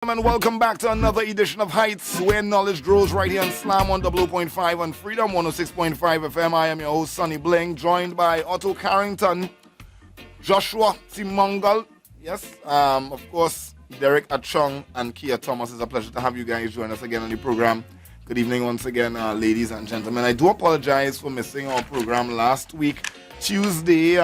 And welcome back to another edition of Hightts, where knowledge grows right here on Slam on 0.5 and Freedom 106.5 FM. I am your host, Sonny Bling, joined by Otto Carrington, Joshua Simongal, yes, of course, Derek Achong and Kia Thomas. It's a pleasure to have you guys join us again on the program. Good evening once again, ladies and gentlemen. I do apologize for missing our program last week, Tuesday,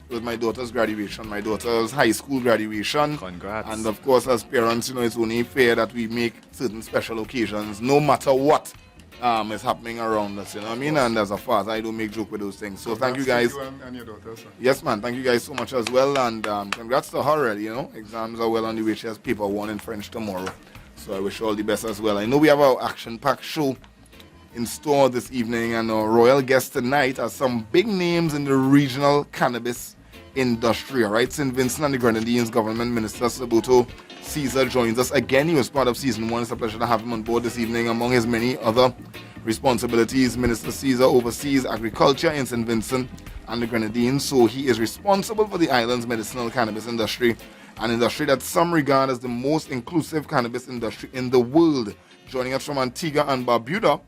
with my daughter's graduation, my daughter's high school graduation. Congrats. And of course, as parents, it's only fair that we make certain special occasions, no matter what is happening around us, you know what I mean? And as a father, I don't make joke with those things. So thank you guys. You and your daughter, sir. Yes, man. Thank you guys so much as well. And congrats to her already, Exams are well on the way. She has paper 1 in French tomorrow. So I wish her all the best as well. I know we have our action-packed show in store this evening, and our royal guest tonight are some big names in the regional cannabis industry. All right, St. Vincent and the Grenadines Government Minister Sabuto Caesar joins us again. He was part of season 1. It's a pleasure to have him on board this evening. Among his many other responsibilities, Minister Caesar oversees agriculture in St. Vincent and the Grenadines, so he is responsible for the island's medicinal cannabis industry, an industry that some regard as the most inclusive cannabis industry in the world. Joining us from Antigua and Barbuda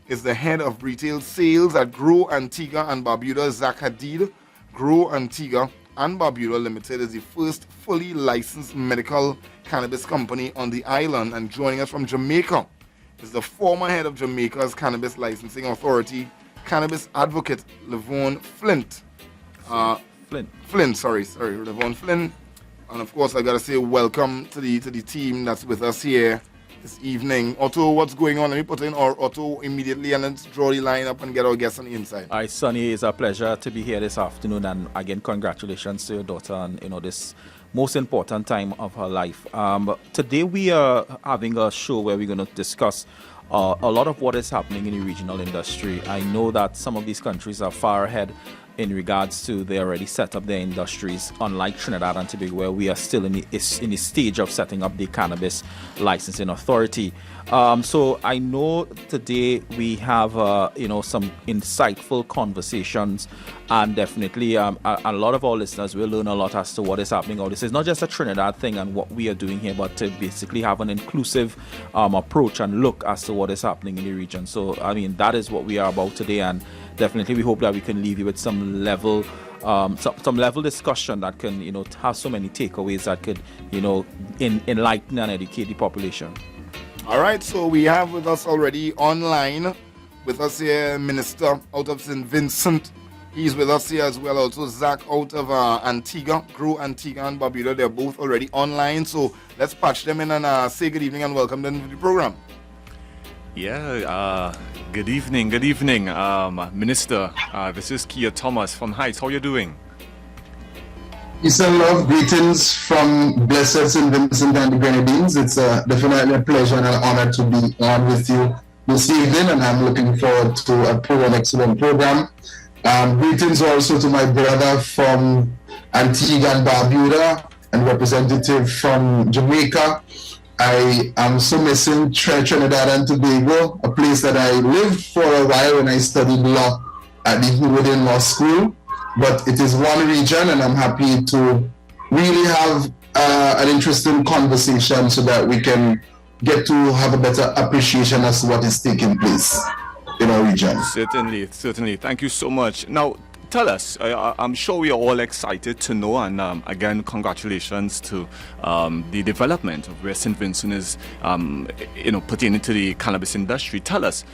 is the head of retail sales at Grow Antigua and Barbuda, Zach Hadid. Grow Antigua and Barbuda Limited is the first fully licensed medical cannabis company on the island. And joining us from Jamaica is the former head of Jamaica's Cannabis Licensing Authority, cannabis advocate Levon Flint. Levon Flynn. And of course, I gotta say welcome to the team that's with us here this evening. Otto, what's going on? Let me put in our Otto immediately and let's draw the line up and get our guests on the inside. Hi, Sonny. It's a pleasure to be here this afternoon, and again, congratulations to your daughter on this most important time of her life. Today we are having a show where we're going to discuss a lot of what is happening in the regional industry. I know that some of these countries are far ahead in regards to they already set up their industries, unlike Trinidad and Tobago, where we are still in the stage of setting up the Cannabis Licensing Authority. So I know today we have some insightful conversations, and definitely a lot of our listeners will learn a lot as to what is happening. This is not just a Trinidad thing and what we are doing here, but to basically have an inclusive approach and look as to what is happening in the region. So that is what we are about today, and definitely we hope that we can leave you with some level discussion that can have so many takeaways that could enlighten and educate the population. All right, so we have with us already online with us here Minister out of St. Vincent. He's with us here as well. Also Zach out of Antigua, Grow Antigua and Barbuda. They're both already online, so let's patch them in and say good evening and welcome them to the program. Yeah, good evening, Minister. This is Kia Thomas from Hightts. How are you doing? Peace and love, greetings from blessed St. Vincent and the Grenadines. It's definitely a pleasure and an honor to be on with you this evening, and I'm looking forward to an excellent program. Greetings also to my brother from Antigua and Barbuda and representative from Jamaica. I am so missing Trinidad and Tobago, a place that I lived for a while when I studied law at the Hooligan Law School. But it is one region, and I'm happy to really have an interesting conversation so that we can get to have a better appreciation as to what is taking place in our region. Certainly. Thank you so much. Now, tell us, I'm sure we are all excited to know, and again, congratulations to the development of where St. Vincent is, pertaining to the cannabis industry. Tell us,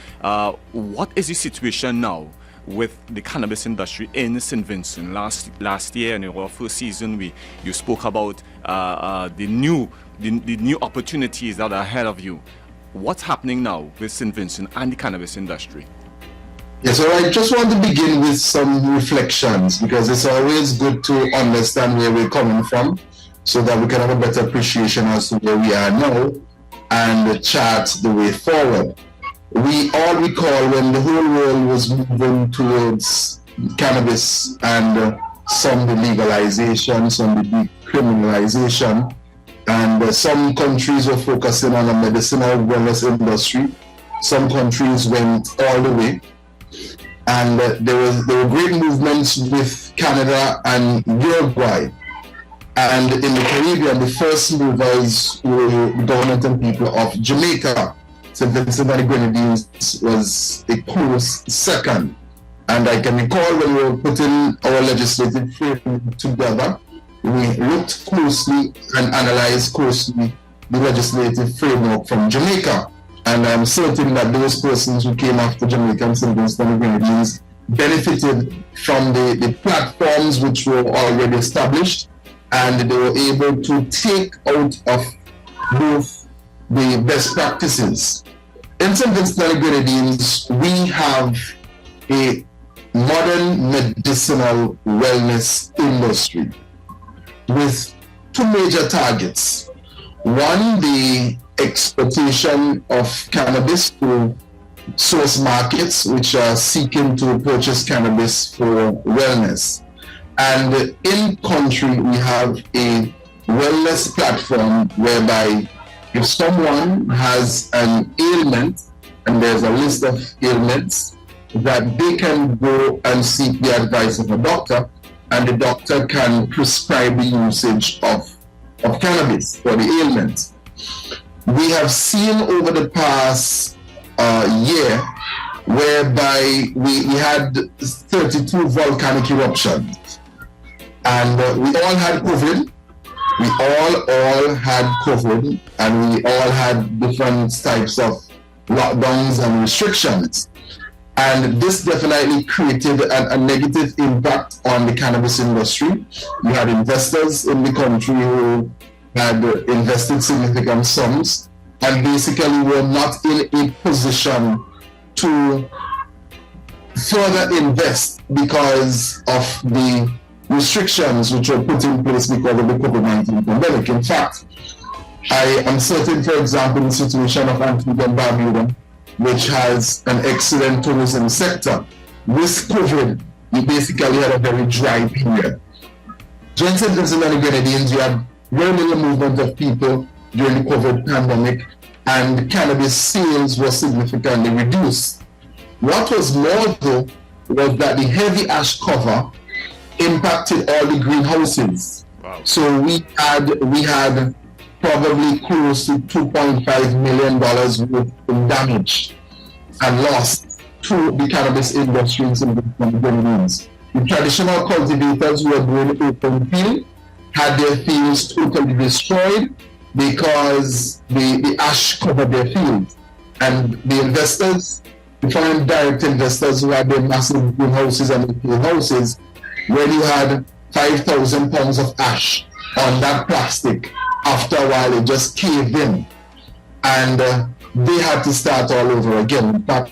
what is the situation now with the cannabis industry in St. Vincent? Last year in our first season, you spoke about the new opportunities that are ahead of you. What's happening now with St. Vincent and the cannabis industry? Yes, so I just want to begin with some reflections, because it's always good to understand where we're coming from so that we can have a better appreciation as to where we are now and chart the way forward. We all recall when the whole world was moving towards cannabis and some the legalization, some the decriminalization, and some countries were focusing on the medicinal wellness industry. Some countries went all the way. And there were great movements with Canada and Uruguay And in the Caribbean, the first movers were the government and people of Jamaica. St. Vincent and the Grenadines was a close second. And I can recall when we were putting our legislative framework together, we looked closely and analyzed closely the legislative framework from Jamaica. And I'm certain that those persons who came after Jamaica and St. Vincent and the Grenadines benefited from the platforms which were already established, and they were able to take out of both the best practices. In St. Vincent and the Grenadines, we have a modern medicinal wellness industry with two major targets. One, the exportation of cannabis to source markets which are seeking to purchase cannabis for wellness. And in country, we have a wellness platform whereby if someone has an ailment, and there's a list of ailments, that they can go and seek the advice of a doctor, and the doctor can prescribe the usage of cannabis for the ailment. We have seen over the past year whereby we had 32 volcanic eruptions, and we all had COVID. We all had COVID, and we all had different types of lockdowns and restrictions. And this definitely created a negative impact on the cannabis industry. We had investors in the country who had invested significant sums and basically were not in a position to further invest because of the restrictions which were put in place because of the COVID-19 pandemic. In fact, I am certain, for example, the situation of Antigua and Barbuda, which has an excellent tourism sector. With COVID, we basically had a very dry period. During St. Vincent and the Grenadines, we had very little movement of people during the COVID pandemic, and cannabis sales were significantly reduced. What was more though was that the heavy ash cover impacted all the greenhouses. Wow. So we had probably close to $2.5 million worth of damage and loss to the cannabis industry in St. Vincent and the Grenadines. The traditional cultivators who were doing open field had their fields totally destroyed because the ash covered their fields. And the investors, the foreign direct investors who had their massive greenhouses and field houses, when you had 5,000 pounds of ash on that plastic, after a while it just caved in, and they had to start all over again. In fact,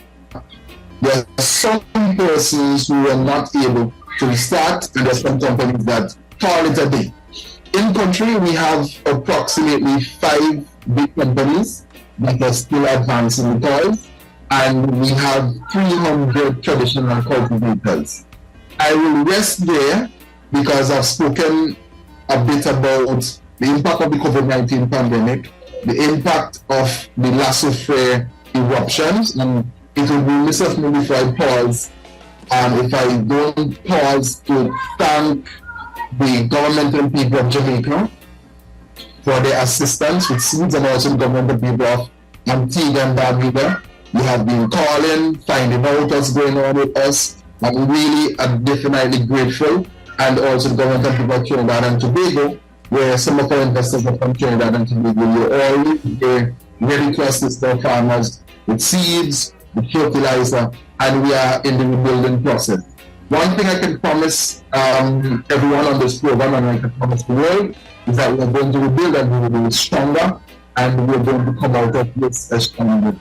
there are some persons who were not able to restart, and there are some companies that call it a day. In country, we have approximately 5 big companies that are still advancing the cause, and we have 300 traditional cultivators. I will rest there because I've spoken a bit about the impact of the COVID-19 pandemic, the impact of the Lasso-Frere eruptions, and it will be remiss of me before I pause, and if I don't pause to thank the government and people of Jamaica for their assistance with seeds, and also the government and people of Antigua and Barbuda. You have been calling, finding out what's going on with us. I'm really definitely grateful, and also the government and people of Trinidad and Tobago, where some of our investors are from Trinidad and Tobago. You're all ready to assist our farmers with seeds, with fertilizer, and we are in the rebuilding process. One thing I can promise everyone on this program, and I can promise the world, is that we are going to rebuild and we will be stronger, and we're going to come out of this as stronger.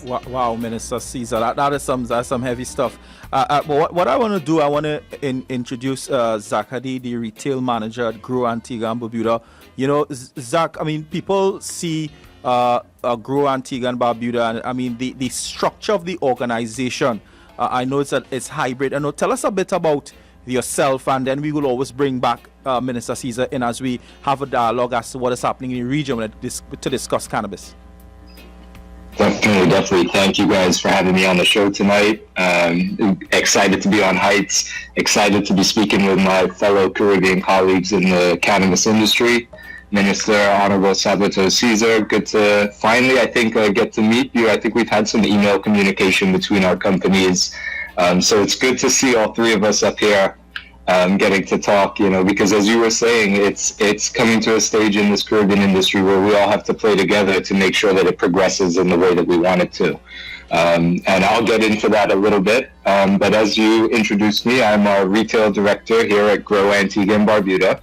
Wow, Minister Caesar, that is some heavy stuff. But what I want to do, I want to introduce Zach Hadi, the retail manager at Grow Antigua and Barbuda. You know, Zach, I mean, people see Grow Antigua and Barbuda, and I mean, the structure of the organization. I know it's hybrid. I know, tell us a bit about yourself, and then we will always bring back Minister Caesar in as we have a dialogue as to what is happening in the region to discuss cannabis. Definitely. Thank you guys for having me on the show tonight. Excited to be on Hightts. Excited to be speaking with my fellow Caribbean colleagues in the cannabis industry. Minister Honorable Salvatore Caesar, good to finally, I think, get to meet you. I think we've had some email communication between our companies. So it's good to see all three of us up here getting to talk, because as you were saying, it's coming to a stage in this Caribbean industry where we all have to play together to make sure that it progresses in the way that we want it to. And I'll get into that a little bit. But as you introduced me, I'm our retail director here at Grow Antigua and Barbuda.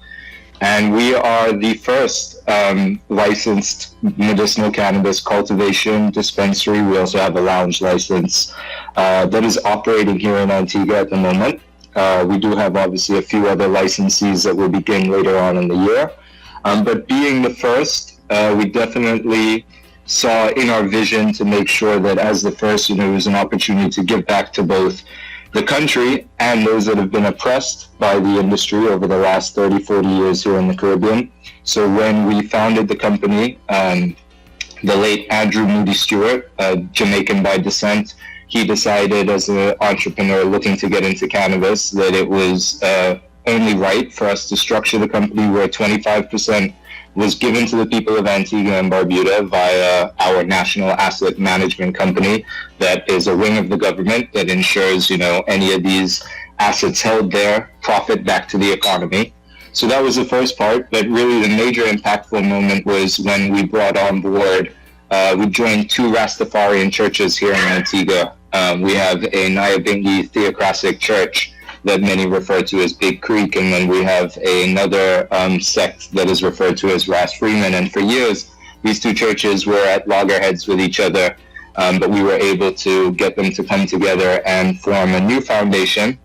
And we are the first licensed medicinal cannabis cultivation dispensary. We also have a lounge license that is operating here in Antigua at the moment. We do have obviously a few other licensees that will begin later on in the year. But being the first, we definitely saw in our vision to make sure that as the first, it was an opportunity to give back to both the country and those that have been oppressed by the industry over the last 30, 40 years here in the Caribbean. So when we founded the company, the late Andrew Moody Stewart, Jamaican by descent, he decided as an entrepreneur looking to get into cannabis that it was only right for us to structure the company where 25% was given to the people of Antigua and Barbuda via our national asset management company that is a wing of the government that ensures, any of these assets held there profit back to the economy. So that was the first part, but really the major impactful moment was when we brought on board, we joined two Rastafarian churches here in Antigua. We have a Nyabingi Theocratic Church that many refer to as Big Creek, and then we have another sect that is referred to as Ras Freeman. And for years, these two churches were at loggerheads with each other, but we were able to get them to come together and form a new foundation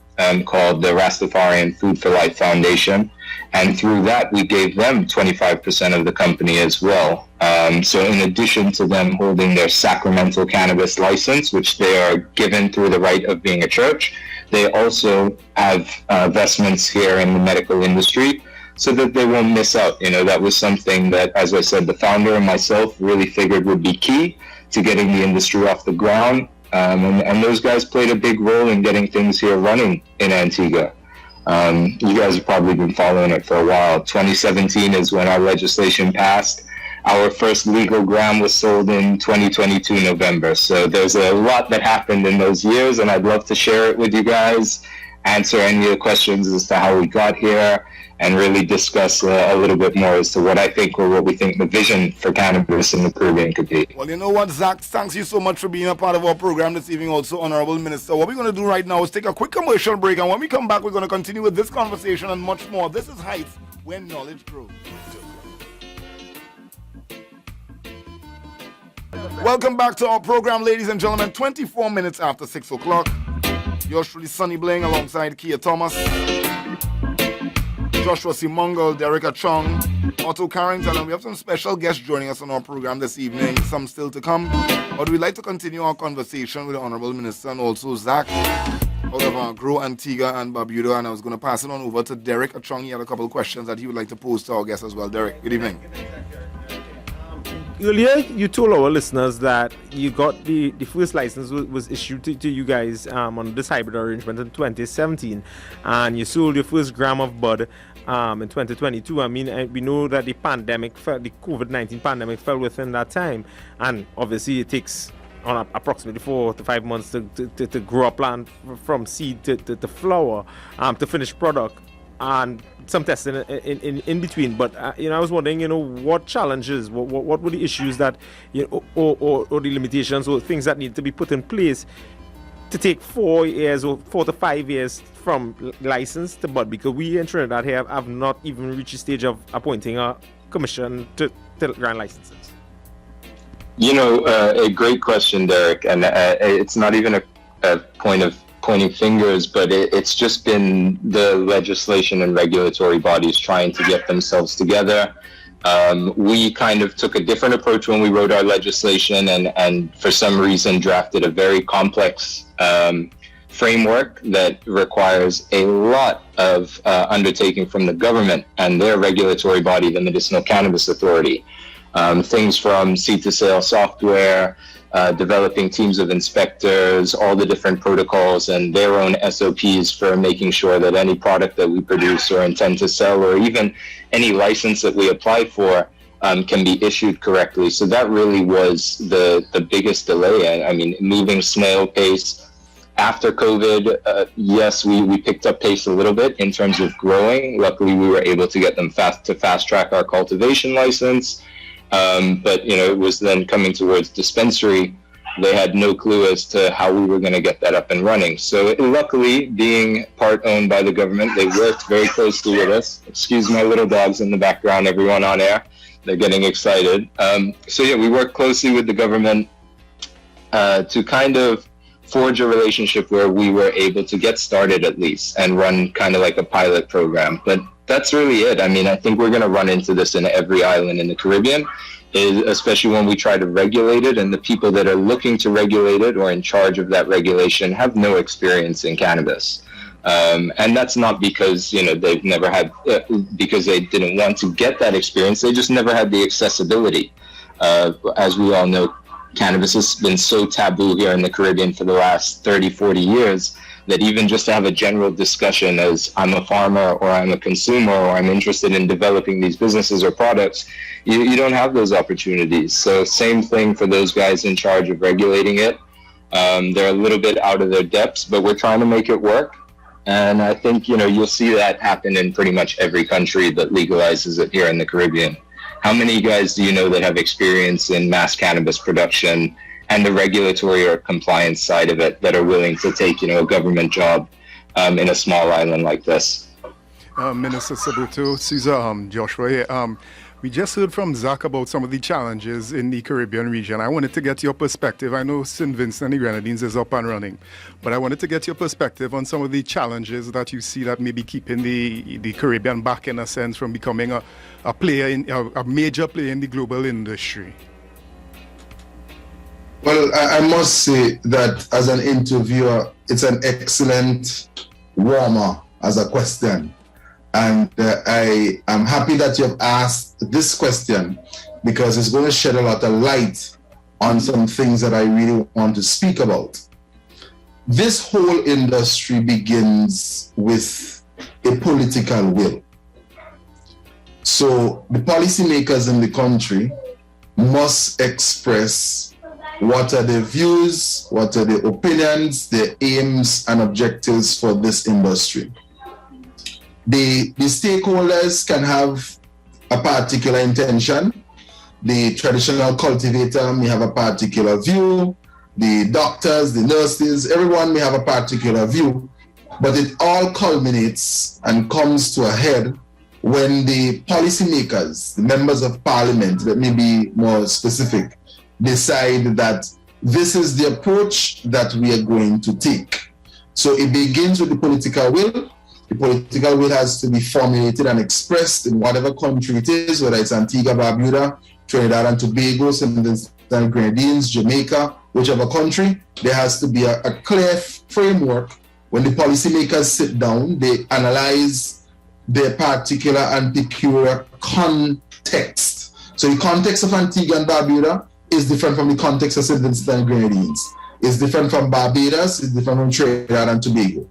called the Rastafarian Food for Life Foundation. And through that, we gave them 25% of the company as well. So in addition to them holding their sacramental cannabis license, which they are given through the right of being a church, they also have investments here in the medical industry so that they won't miss out. That was something that, as I said, the founder and myself really figured would be key to getting the industry off the ground. And those guys played a big role in getting things here running in Antigua. You guys have probably been following it for a while. 2017 is when our legislation passed. Our first legal gram was sold in 2022 November. So there's a lot that happened in those years, and I'd love to share it with you guys, answer any of the questions as to how we got here, and really discuss a little bit more as to what I think or what we think the vision for cannabis in the Caribbean could be. Well, you know what, Zach? Thanks you so much for being a part of our program this evening also, Honorable Minister. What we're going to do right now is take a quick commercial break, and when we come back, we're going to continue with this conversation and much more. This is Hightts, where knowledge grows. Welcome back to our program, ladies and gentlemen. 24 minutes after 6 o'clock. Yours truly, Sonny Bling, alongside Kia Thomas, Joshua Simongal, Derek Achong, Otto Carrington, and we have some special guests joining us on our program this evening, some still to come. But we'd like to continue our conversation with the Honorable Minister and also Zach out of Grow Antigua and Barbuda, and I was going to pass it on over to Derek Achong. He had a couple of questions that he would like to pose to our guests as well. Derek, good evening. Earlier, you told our listeners that you got the first license was issued to you guys on this hybrid arrangement in 2017, and you sold your first gram of bud in 2022. I mean, we know that the COVID-19 pandemic fell within that time, and obviously it takes on approximately 4 to 5 months to grow a plant from seed to flower to finished product, and some testing in between. But I was wondering, what challenges, what were the issues that, or the limitations or things that need to be put in place to take 4 years or 4 to 5 years from license to bud, because we in Trinidad here have not even reached the stage of appointing a commission to grant licenses. A great question, Derek, and it's not even a point of pointing fingers, but it's just been the legislation and regulatory bodies trying to get themselves together. We kind of took a different approach when we wrote our legislation, and for some reason drafted a very complex framework that requires a lot of undertaking from the government and their regulatory body, the Medicinal Cannabis Authority. Things from seed to sale software, developing teams of inspectors, all the different protocols and their own SOPs for making sure that any product that we produce or intend to sell, or even any license that we apply for, can be issued correctly. So that really was the biggest delay. I mean, moving snail pace. After COVID, yes, we picked up pace a little bit in terms of growing. Luckily, we were able to get them fast track our cultivation license. But it was then coming towards dispensary. They had no clue as to how we were going to get that up and running. So luckily, being part owned by the government, they worked very closely with us. Excuse my little dogs in the background, everyone on air. They're getting excited. So yeah, we worked closely with the government to kind of forge a relationship where we were able to get started at least and run kind of like a pilot program. But that's really it. I mean, I think we're going to run into this in every island in the Caribbean, especially when we try to regulate it, and the people that are looking to regulate it or in charge of that regulation have no experience in cannabis. And that's not because, they've never had, because they didn't want to get that experience. They just never had the accessibility. As we all know, cannabis has been so taboo here in the Caribbean for the last 30, 40 years that even just to have a general discussion as I'm a farmer or I'm a consumer or I'm interested in developing these businesses or products, you don't have those opportunities. So same thing for those guys in charge of regulating it. They're a little bit out of their depths, but we're trying to make it work. And I think, you'll see that happen in pretty much every country that legalizes it here in the Caribbean. How many guys do you know that have experience in mass cannabis production and the regulatory or compliance side of it that are willing to take, a government job in a small island like this? Minister Sabuto, Caesar, Joshua here. We just heard from Zach about some of the challenges in the Caribbean region. I wanted to get your perspective. I know St. Vincent and the Grenadines is up and running, but I wanted to get your perspective on some of the challenges that you see that may be keeping the Caribbean back, in a sense, from becoming a major player in the global industry. Well, I must say that as an interviewer, it's an excellent warmer as a question. And I am happy that you have asked this question, because it's going to shed a lot of light on some things that I really want to speak about. This whole industry begins with a political will. So the policymakers in the country must express what are their views, what are their opinions, their aims and objectives for this industry. The stakeholders can have a particular intention. The traditional cultivator may have a particular view. The doctors, the nurses, everyone may have a particular view. But it all culminates and comes to a head when the policymakers, the members of parliament, let me be more specific, decide that this is the approach that we are going to take. So it begins with the political will. The political will has to be formulated and expressed in whatever country it is, whether it's Antigua, Barbuda, Trinidad and Tobago, St. Vincent and Grenadines, Jamaica, whichever country. There has to be a clear framework. When the policymakers sit down, they analyze their particular and peculiar context. So the context of Antigua and Barbuda is different from the context of St. Vincent and Grenadines. It's different from Barbados, it's different from Trinidad and Tobago.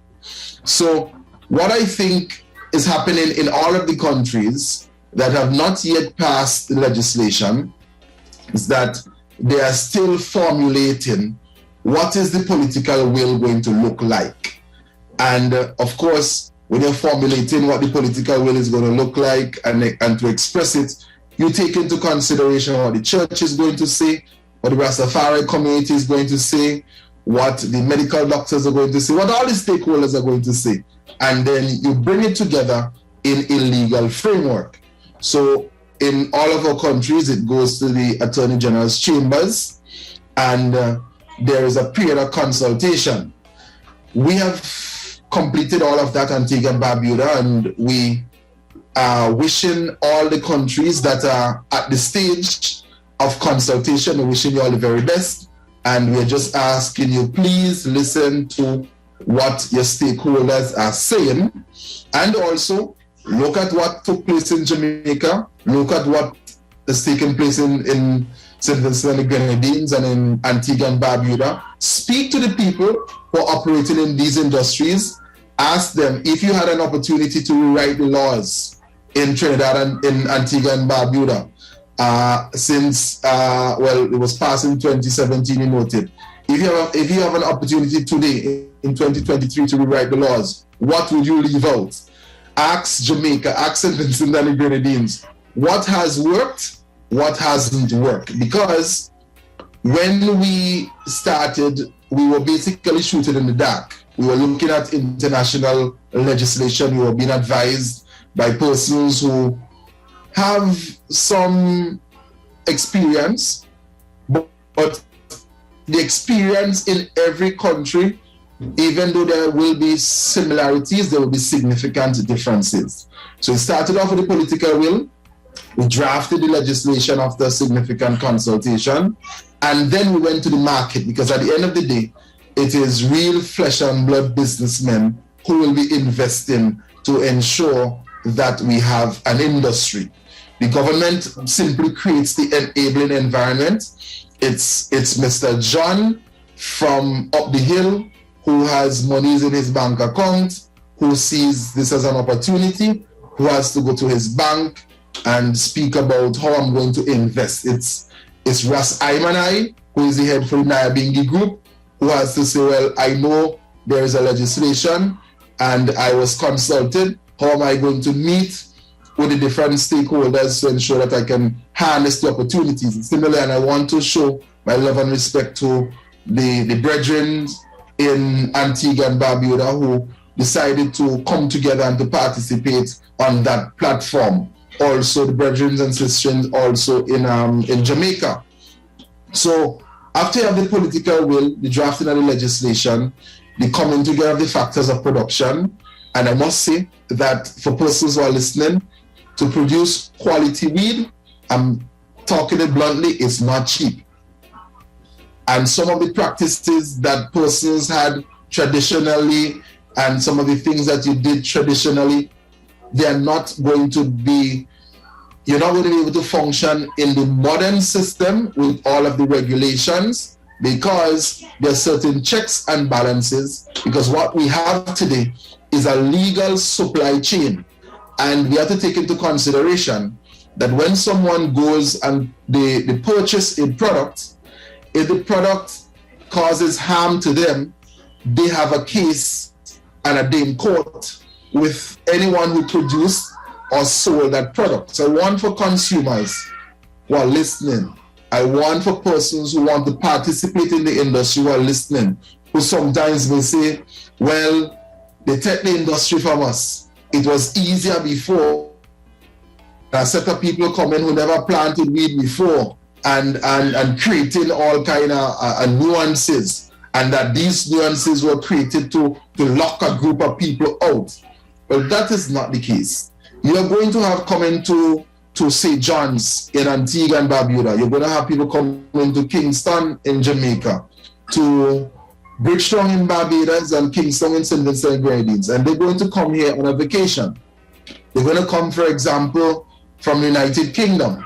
So what I think is happening in all of the countries that have not yet passed the legislation is that they are still formulating what is the political will going to look like. And of course, when you're formulating what the political will is going to look like and to express it, you take into consideration what the church is going to say, what the Rastafari community is going to say, what the medical doctors are going to say, what all the stakeholders are going to say. And then you bring it together in a legal framework. So in all of our countries, it goes to the Attorney General's chambers, and there is a period of consultation. We have completed all of that, Antigua and Barbuda, and we are wishing all the countries that are at the stage of consultation, we're wishing you all the very best. And we're just asking you, please listen to what your stakeholders are saying, and also look at what took place in Jamaica, look at what that's taking place in St. Vincent and the Grenadines and in Antigua and Barbuda. Speak to the people who are operating in these industries. Ask them if you had an opportunity to rewrite the laws in Trinidad and in Antigua and Barbuda since it was passed in 2017. You noted. If you have an opportunity today in 2023 to rewrite the laws, what would you leave out? Ask Jamaica, ask St. Vincent and the Grenadines, what has worked, what hasn't worked? Because when we started, we were basically shooting in the dark. We were looking at international legislation. We were being advised by persons who have some experience, but the experience in every country, even though there will be similarities, there will be significant differences. So it started off with the political will. We drafted the legislation after significant consultation, and then we went to the market, because at the end of the day, it is real flesh and blood businessmen who will be investing to ensure that we have an industry. The government simply creates the enabling environment. It's Mr. John from up the hill who has monies in his bank account, who sees this as an opportunity, who has to go to his bank and speak about how I'm going to invest. It's Ras Aymanai, who is the head for the Nyabingi Group, who has to say, well, I know there is a legislation and I was consulted. How am I going to meet with the different stakeholders to ensure that I can harness the opportunities? Similarly, and I want to show my love and respect to the brethren in Antigua and Barbuda who decided to come together and to participate on that platform. Also, the brethren and sisters also in Jamaica. So after you have the political will, the drafting of the legislation, the coming together of the factors of production, and I must say that for persons who are listening, to produce quality weed, I'm talking it bluntly, it's not cheap. And some of the practices that persons had traditionally and some of the things that you did traditionally, they're not going to be, you're not going to be able to function in the modern system with all of the regulations, because there are certain checks and balances, because what we have today is a legal supply chain. And we have to take into consideration that when someone goes and they purchase a product, if the product causes harm to them, they have a case and a day in court with anyone who produced or sold that product. So I want for consumers who are listening, I want for persons who want to participate in the industry who are listening, who sometimes may say, well, they take the industry from us. It was easier before. A set of people coming who never planted weed before and creating all kind of nuances, and that these nuances were created to lock a group of people out. Well, that is not the case. You are going to have coming to St. John's in Antigua and Barbuda. You're going to have people coming to Kingston in Jamaica, to Bridgetown in Barbados and Kingston in St. Vincent and Grenadines, and they're going to come here on a vacation. They're going to come, for example, from the United Kingdom,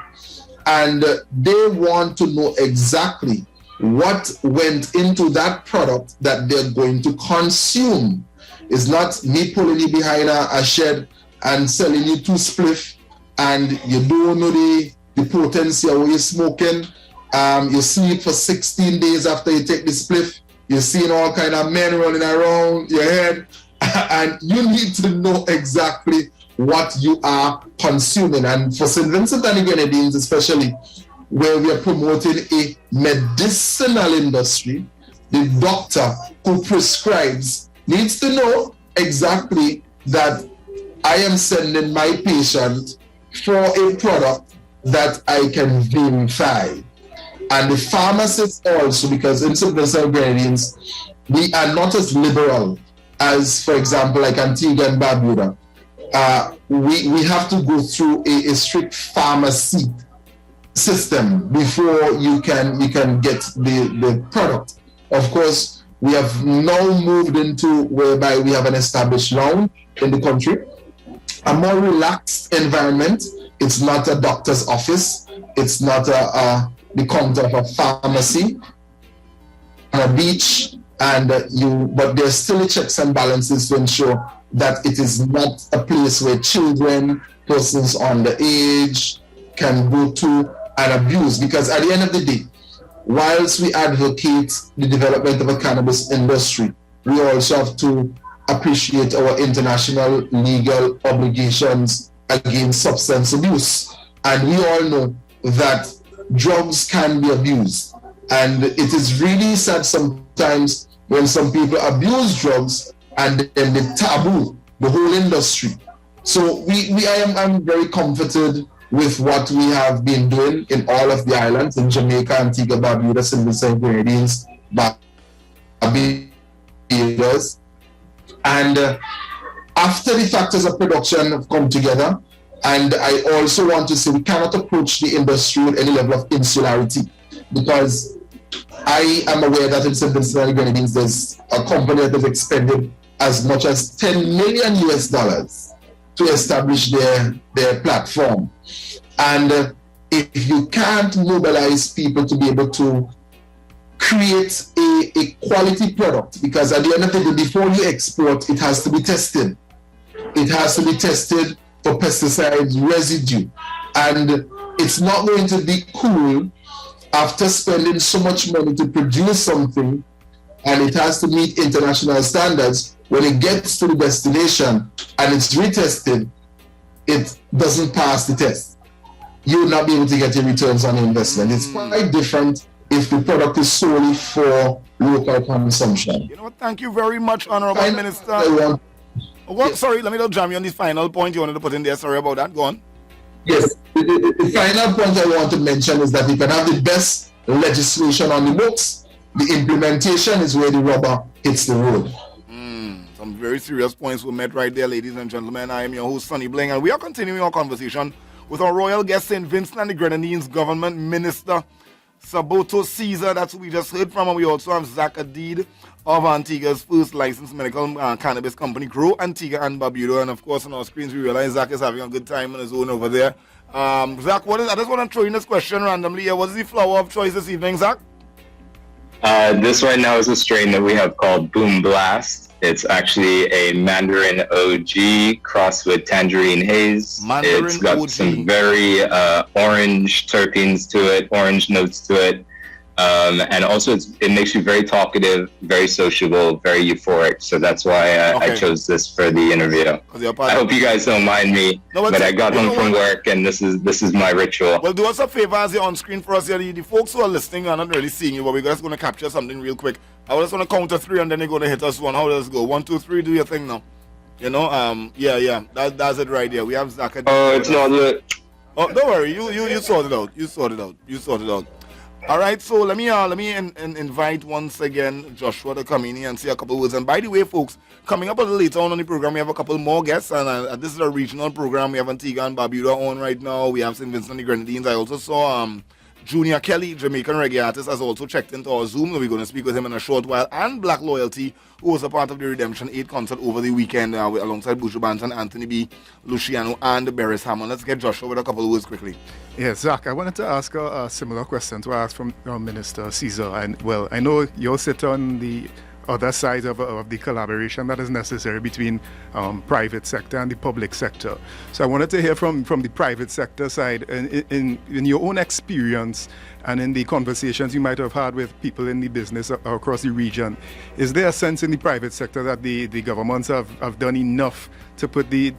and they want to know exactly what went into that product that they're going to consume. It's not me pulling you behind a shed and selling you 2 spliff, and you don't know the potency of what you're smoking. You sleep for 16 days after you take the spliff. You're seeing all kind of men running around your head, and you need to know exactly what you are consuming. And for St. Vincent and the Grenadines especially, where we are promoting a medicinal industry, the doctor who prescribes needs to know exactly that I am sending my patient for a product that I can verify. And the pharmacists also, because in St. Vincent and Grenadines, we are not as liberal as, for example, like Antigua and Barbuda. We have to go through a strict pharmacy system before you can get the product. Of course, we have now moved into whereby we have an established lounge in the country, a more relaxed environment It's not a doctor's office. It's not the counter of a pharmacy on a beach, but there's still checks and balances to ensure that it is not a place where children, persons under age can go to and abuse. Because at the end of the day, whilst we advocate the development of a cannabis industry, we also have to appreciate our international legal obligations against substance abuse. And we all know that drugs can be abused. And it is really sad sometimes when some people abuse drugs and then they taboo the whole industry. So I'm very comforted with what we have been doing in all of the islands, in Jamaica, Antigua, Barbuda, St. Vincent and Grenadines, Barbados. And after the factors of production have come together, and I also want to say we cannot approach the industry with any level of insularity, because I am aware that in St. Vincent and Grenadines there's a company that has expended as much as $10 million to establish their platform. And if you can't mobilize people to be able to create a quality product, because at the end of the day, before you export, it has to be tested. It has to be tested for pesticides residue. And it's not going to be cool after spending so much money to produce something, and it has to meet international standards. When it gets to the destination and it's retested, it doesn't pass the test. You will not be able to get your returns on investment. It's quite different if the product is solely for local consumption. You know what? Thank you very much, Honorable Minister. Yes. Sorry, let me not jam you on this final point you wanted to put in there. Sorry about that. Go on. Yes. The final point I want to mention is that you can have the best legislation on the books. The implementation is where the rubber hits the road. Some very serious points were met right there, ladies and gentlemen. I am your host, Sonny Bling, and we are continuing our conversation with our royal guest, St. Vincent and the Grenadines Government Minister, Saboto Caesar. That's who we just heard from. And we also have Zach Adid of Antigua's first licensed medical cannabis company, Grow Antigua and Barbuda. And of course, on our screens, we realize Zach is having a good time on his own over there. Zach, I just want to throw in this question randomly. What is the flower of choice this evening, Zach? This right now is a strain that we have called Boom Blast. It's actually a Mandarin OG crossed with Tangerine Haze. It's got some very orange terpenes to it, orange notes to it. And also it makes you very talkative, very sociable, very euphoric. So that's why I chose this for the interview. I hope you guys don't mind me, but I got home from work and this is my ritual. Well, do us a favor as you're on screen for us here. The folks who are listening are not really seeing you, but we're just going to capture something real quick. I just want to count to 3 and then you're going to hit us one. How does it go? 1, 2, 3, do your thing now. You know, yeah. That's it right there. We have Zach. Oh, it's not lit. Oh, don't worry. You sort it out. You sort it out. All right, so let me invite once again Joshua to come in here and say a couple words. And by the way, folks, coming up a little later on the program, we have a couple more guests. And this is a regional program. We have Antigua and Barbuda on right now. We have St. Vincent and the Grenadines. I also saw Junior Kelly, Jamaican reggae artist, has also checked into our Zoom. We're going to speak with him in a short while. And Black Loyalty, who was a part of the Redemption 8 concert over the weekend alongside Buju Banton, Anthony B, Luciano, and Beres Hammond. Let's get Joshua with a couple of words quickly. Yes, Zach, I wanted to ask a similar question to ask from Minister Caesar. And well, I know you'll sit on the other side of the collaboration that is necessary between private sector and the public sector. So I wanted to hear from the private sector side, in your own experience and in the conversations you might have had with people in the business across the region. Is there a sense in the private sector that the governments have done enough to put the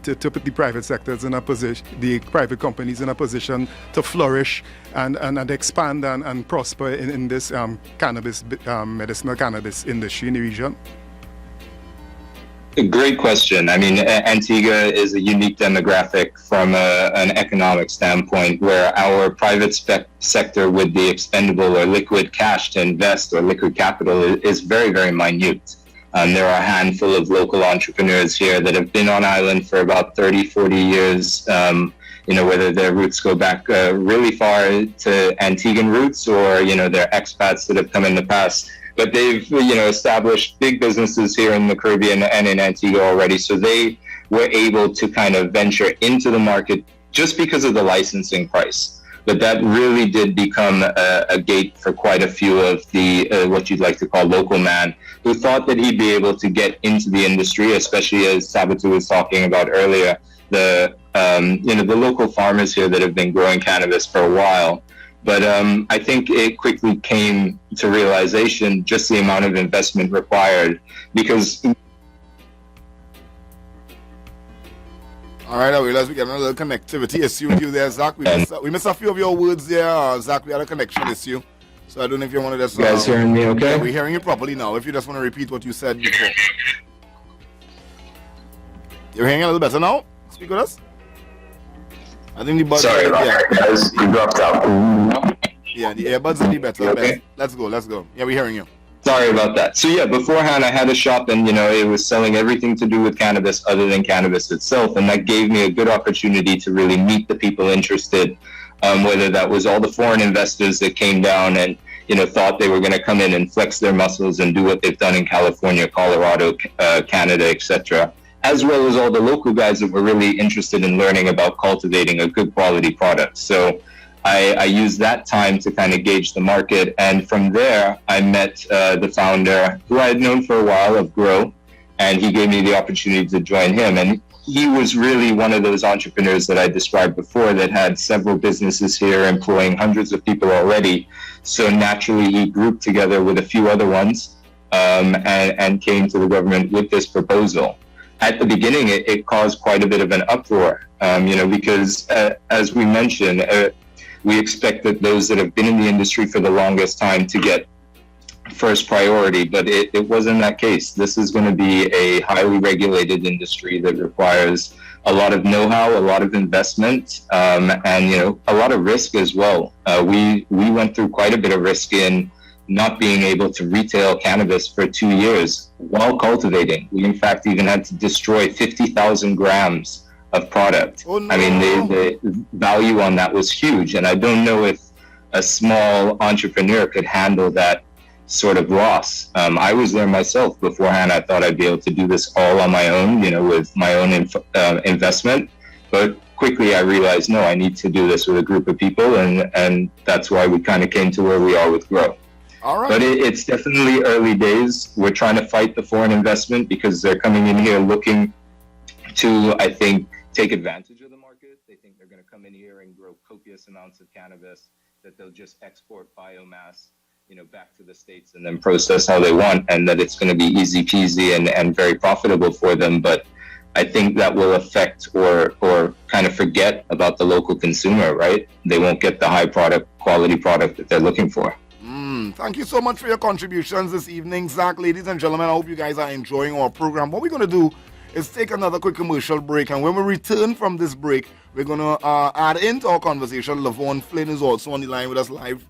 private sectors in a position, the private companies in a position to flourish and expand and prosper in this medicinal cannabis industry in the region? Great question. I mean, Antigua is a unique demographic from an economic standpoint, where our private sector with the expendable or liquid cash to invest or liquid capital is very, very minute. There are a handful of local entrepreneurs here that have been on island for about 30, 40 years, whether their roots go back really far to Antiguan roots or, they're expats that have come in the past. But they've, established big businesses here in the Caribbean and in Antigua already. So they were able to kind of venture into the market just because of the licensing price. But that really did become a gate for quite a few of the what you'd like to call local man who thought that he'd be able to get into the industry, especially as Sabatou was talking about earlier, the local farmers here that have been growing cannabis for a while. But I think it quickly came to realization just the amount of investment required, because all right, I realize we get a little connectivity issue with you there, Zach. We missed a few of your words there, Zach. We had a connection issue. So I don't know if you want to just... You guys hearing me okay? Yeah, we're hearing you properly now. If you just want to repeat what you said before. You're hearing a little better now? Speak with us. I think the buds... Sorry about that, guys. You dropped out. Yeah, the earbuds will be better. Okay. Let's go. Yeah, we're hearing you. Sorry about that. So yeah, beforehand I had a shop and, it was selling everything to do with cannabis other than cannabis itself. And that gave me a good opportunity to really meet the people interested, whether that was all the foreign investors that came down and, thought they were going to come in and flex their muscles and do what they've done in California, Colorado, Canada, etc., as well as all the local guys that were really interested in learning about cultivating a good quality product. So I used that time to kind of gauge the market, and from there I met the founder, who I had known for a while, of Grow, and he gave me the opportunity to join him. And he was really one of those entrepreneurs that I described before that had several businesses here, employing hundreds of people already. So naturally he grouped together with a few other ones and came to the government with this proposal. At the beginning, it caused quite a bit of an uproar, because as we mentioned, we expect that those that have been in the industry for the longest time to get first priority, but it wasn't that case. This is going to be a highly regulated industry that requires a lot of know-how, a lot of investment, and a lot of risk as well. We went through quite a bit of risk in not being able to retail cannabis for 2 years while cultivating. We in fact even had to destroy 50,000 grams of product. Oh, no. I mean, the value on that was huge, and I don't know if a small entrepreneur could handle that sort of loss. I was there myself beforehand. I thought I'd be able to do this all on my own, with my own investment, but quickly I realized, no, I need to do this with a group of people, and that's why we kind of came to where we are with Grow. All right. But it's definitely early days. We're trying to fight the foreign investment because they're coming in here looking to, I think, take advantage of the market. They think they're going to come in here and grow copious amounts of cannabis that they'll just export biomass, back to the States and then process how they want, and that it's going to be easy peasy and very profitable for them. But I think that will affect or kind of forget about the local consumer, right? They won't get the high quality product that they're looking for. Thank you so much for your contributions this evening, Zach. Ladies and gentlemen, I hope you guys are enjoying our program. What we're going to do is take another quick commercial break, and when we return from this break, we're going to add into our conversation. Lavon Flynn is also on the line with us live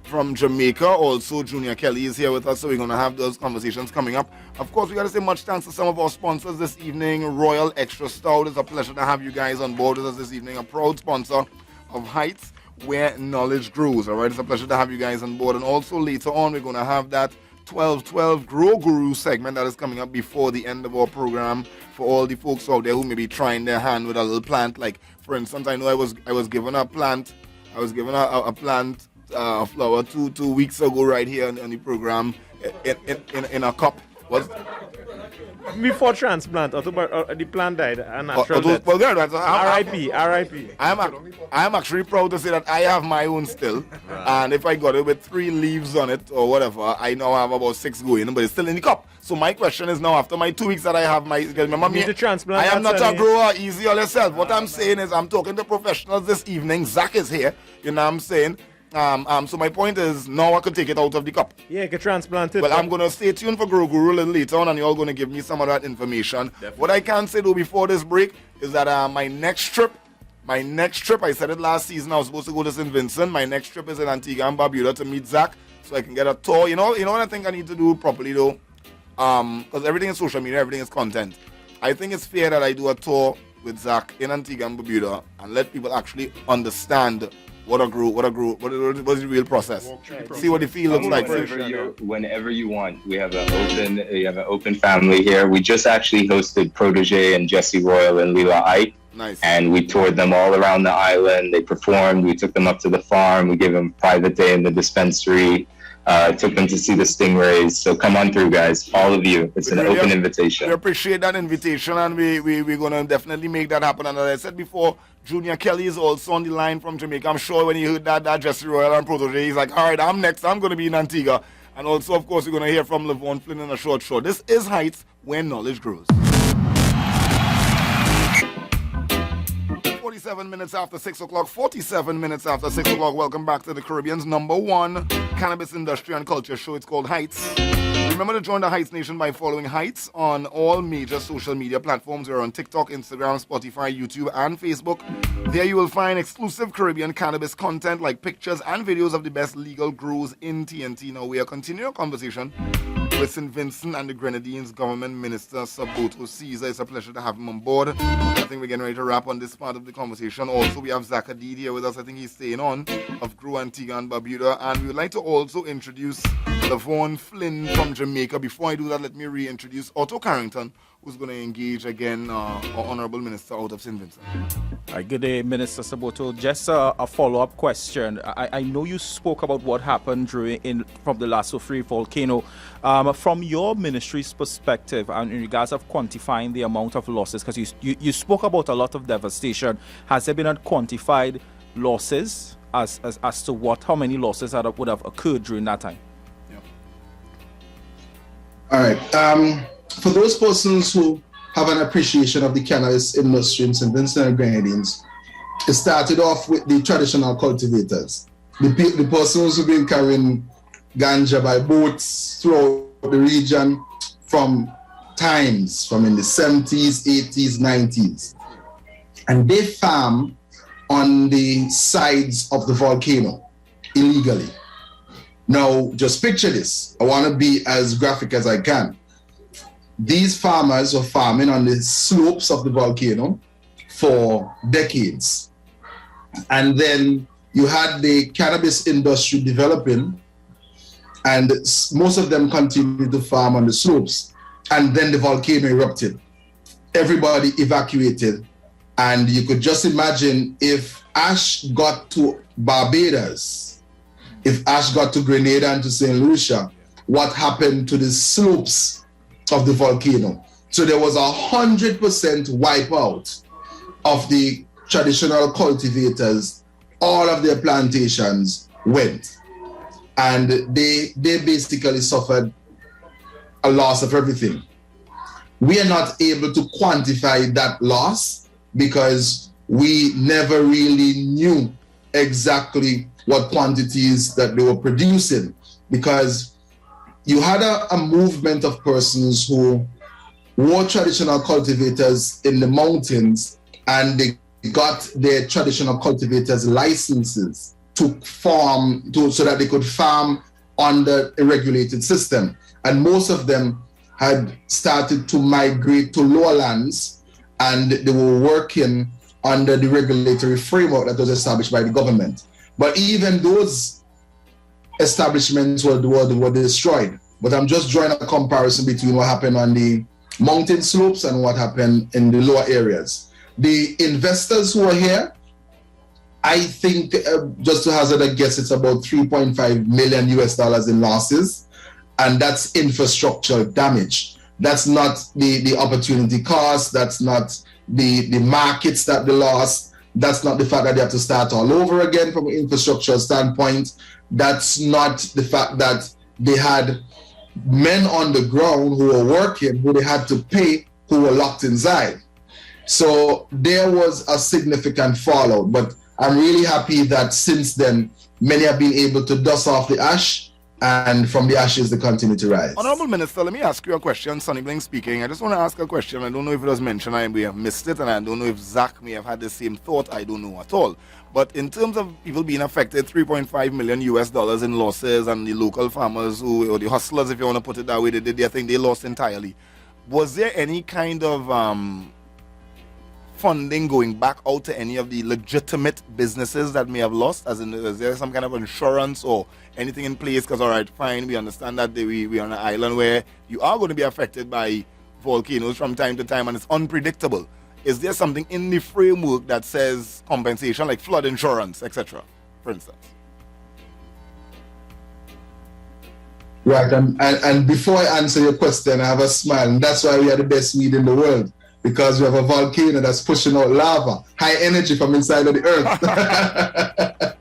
from Jamaica. Also, Junior Kelly is here with us, so we're going to have those conversations coming up. Of course, we got to say much thanks to some of our sponsors this evening. Royal Extra Stout, it's a pleasure to have you guys on board with us this evening. A proud sponsor of Hightts, where knowledge grows. All right, it's a pleasure to have you guys on board. And also later on, we're going to have that 12-12 Grow Guru segment that is coming up before the end of our program for all the folks out there who may be trying their hand with a little plant. Like, for instance, I know I was given a plant. I was given a plant, a flower two weeks ago right here on the program in a cup. Before transplant, or the plant died, a natural death. Well, good, right? So R.I.P. I am actually proud to say that I have my own still, and if I got it with 3 leaves on it or whatever, I now have about 6 going, but it's still in the cup. So my question is now, after my 2 weeks that I have my, remember me, transplant. I am not a grower, easy on yourself. What I'm saying is, I'm talking to professionals this evening. Zach is here, you know what I'm saying? So my point is, now I could take it out of the cup. Yeah, you can transplant it. Well, I'm going to stay tuned for Grow Guru a little later on, and you're all going to give me some of that information. Definitely. What I can say, though, before this break is that my next trip, I said it last season, I was supposed to go to St. Vincent. My next trip is in Antigua and Barbuda to meet Zach, so I can get a tour. You know what I think I need to do properly, though? Because everything is social media, everything is content. I think it's fair that I do a tour with Zach in Antigua and Barbuda and let people actually understand what is the real process. See what the feel looks like. Whenever you want. We have an open family here. We just actually hosted Protege and Jesse Royal and Leela Hightts Nice. And we toured them all around the island. They performed. We took them up to the farm. We gave them a private day in the dispensary. Took them to see the stingrays. So come on through, guys. All of you. It's an open invitation. We appreciate that invitation, and we're going to definitely make that happen. And as I said before, Junior Kelly is also on the line from Jamaica. I'm sure when he heard that Jesse Royal and Protege, he's like, all right, I'm next. I'm going to be in Antigua. And also, of course, we're going to hear from Levon Flynn in a short show. This is Hightts, where knowledge grows. 47 minutes after 6 o'clock. 47 minutes after 6 o'clock. Welcome back to the Caribbean's #1 cannabis industry and culture show. It's called Hightts. Remember to join the Hightts Nation by following Hightts on all major social media platforms. We're on TikTok, Instagram, Spotify, YouTube, and Facebook. There you will find exclusive Caribbean cannabis content like pictures and videos of the best legal grows in TNT. Now, we are continuing our conversation with St. Vincent and the Grenadines Government Minister Saboto Caesar. It's a pleasure to have him on board. I think we're getting ready to wrap on this part of the conversation. Also, we have Zach Hadid here with us. I think he's staying on, of Grow Antigua and Barbuda. And we would like to also introduce Levon Flynn from Jamaica. Before I do that, let me reintroduce Otto Carrington, who's going to engage again our Honorable Minister out of St. Vincent. Good day, Minister Saboto. Just a follow-up question. I know you spoke about what happened from the Lasso Free volcano. From your ministry's perspective, and in regards of quantifying the amount of losses, because you spoke about a lot of devastation, has there been a quantified losses as to how many losses would have occurred during that time? All right. For those persons who have an appreciation of the cannabis industry in St. Vincent and Grenadines, it started off with the traditional cultivators, the persons who've been carrying ganja by boats throughout the region from in the 70s, 80s, 90s. And they farm on the sides of the volcano illegally. Now, just picture this. I want to be as graphic as I can. These farmers were farming on the slopes of the volcano for decades. And then you had the cannabis industry developing, and most of them continued to farm on the slopes. And then the volcano erupted. Everybody evacuated. And you could just imagine if ash got to Barbados, if ash got to Grenada and to St. Lucia, what happened to the slopes of the volcano. So there was 100% wipeout of the traditional cultivators. All of their plantations went. And they basically suffered a loss of everything. We are not able to quantify that loss because we never really knew exactly what quantities that they were producing, because you had a movement of persons who were traditional cultivators in the mountains, and they got their traditional cultivators licenses to farm, so that they could farm under a regulated system. And most of them had started to migrate to lowlands, and they were working under the regulatory framework that was established by the government. But even those establishments were destroyed. But I'm just drawing a comparison between what happened on the mountain slopes and what happened in the lower areas. The investors who are here, I think, just to hazard a guess, it's about $3.5 million in losses, and that's infrastructure damage. That's not the opportunity cost. That's not the markets that they lost. That's not the fact that they have to start all over again from an infrastructure standpoint. That's not the fact that they had men on the ground who were working, who they had to pay, who were locked inside. So there was a significant fallout, but I'm really happy that since then, many have been able to dust off the ash, and from the ashes, they continue to rise. Honorable Minister, let me ask you a question. Sonny Bling speaking. I just want to ask a question. I don't know if it was mentioned, I may have missed it, and I don't know if Zach may have had the same thought. I don't know at all. But in terms of people being affected, $3.5 million in losses, and the local farmers or the hustlers, if you want to put it that way, they did their thing, they lost entirely. Was there any kind of funding going back out to any of the legitimate businesses that may have lost? As in, is there some kind of insurance or anything in place? Because, all right, fine, we understand that we're on an island where you are going to be affected by volcanoes from time to time, and it's unpredictable. is there something in the framework that says compensation, like flood insurance, etc., for instance? Right, and before I answer your question, I have a smile, and that's why we are the best weed in the world, because we have a volcano that's pushing out lava, high energy from inside of the earth.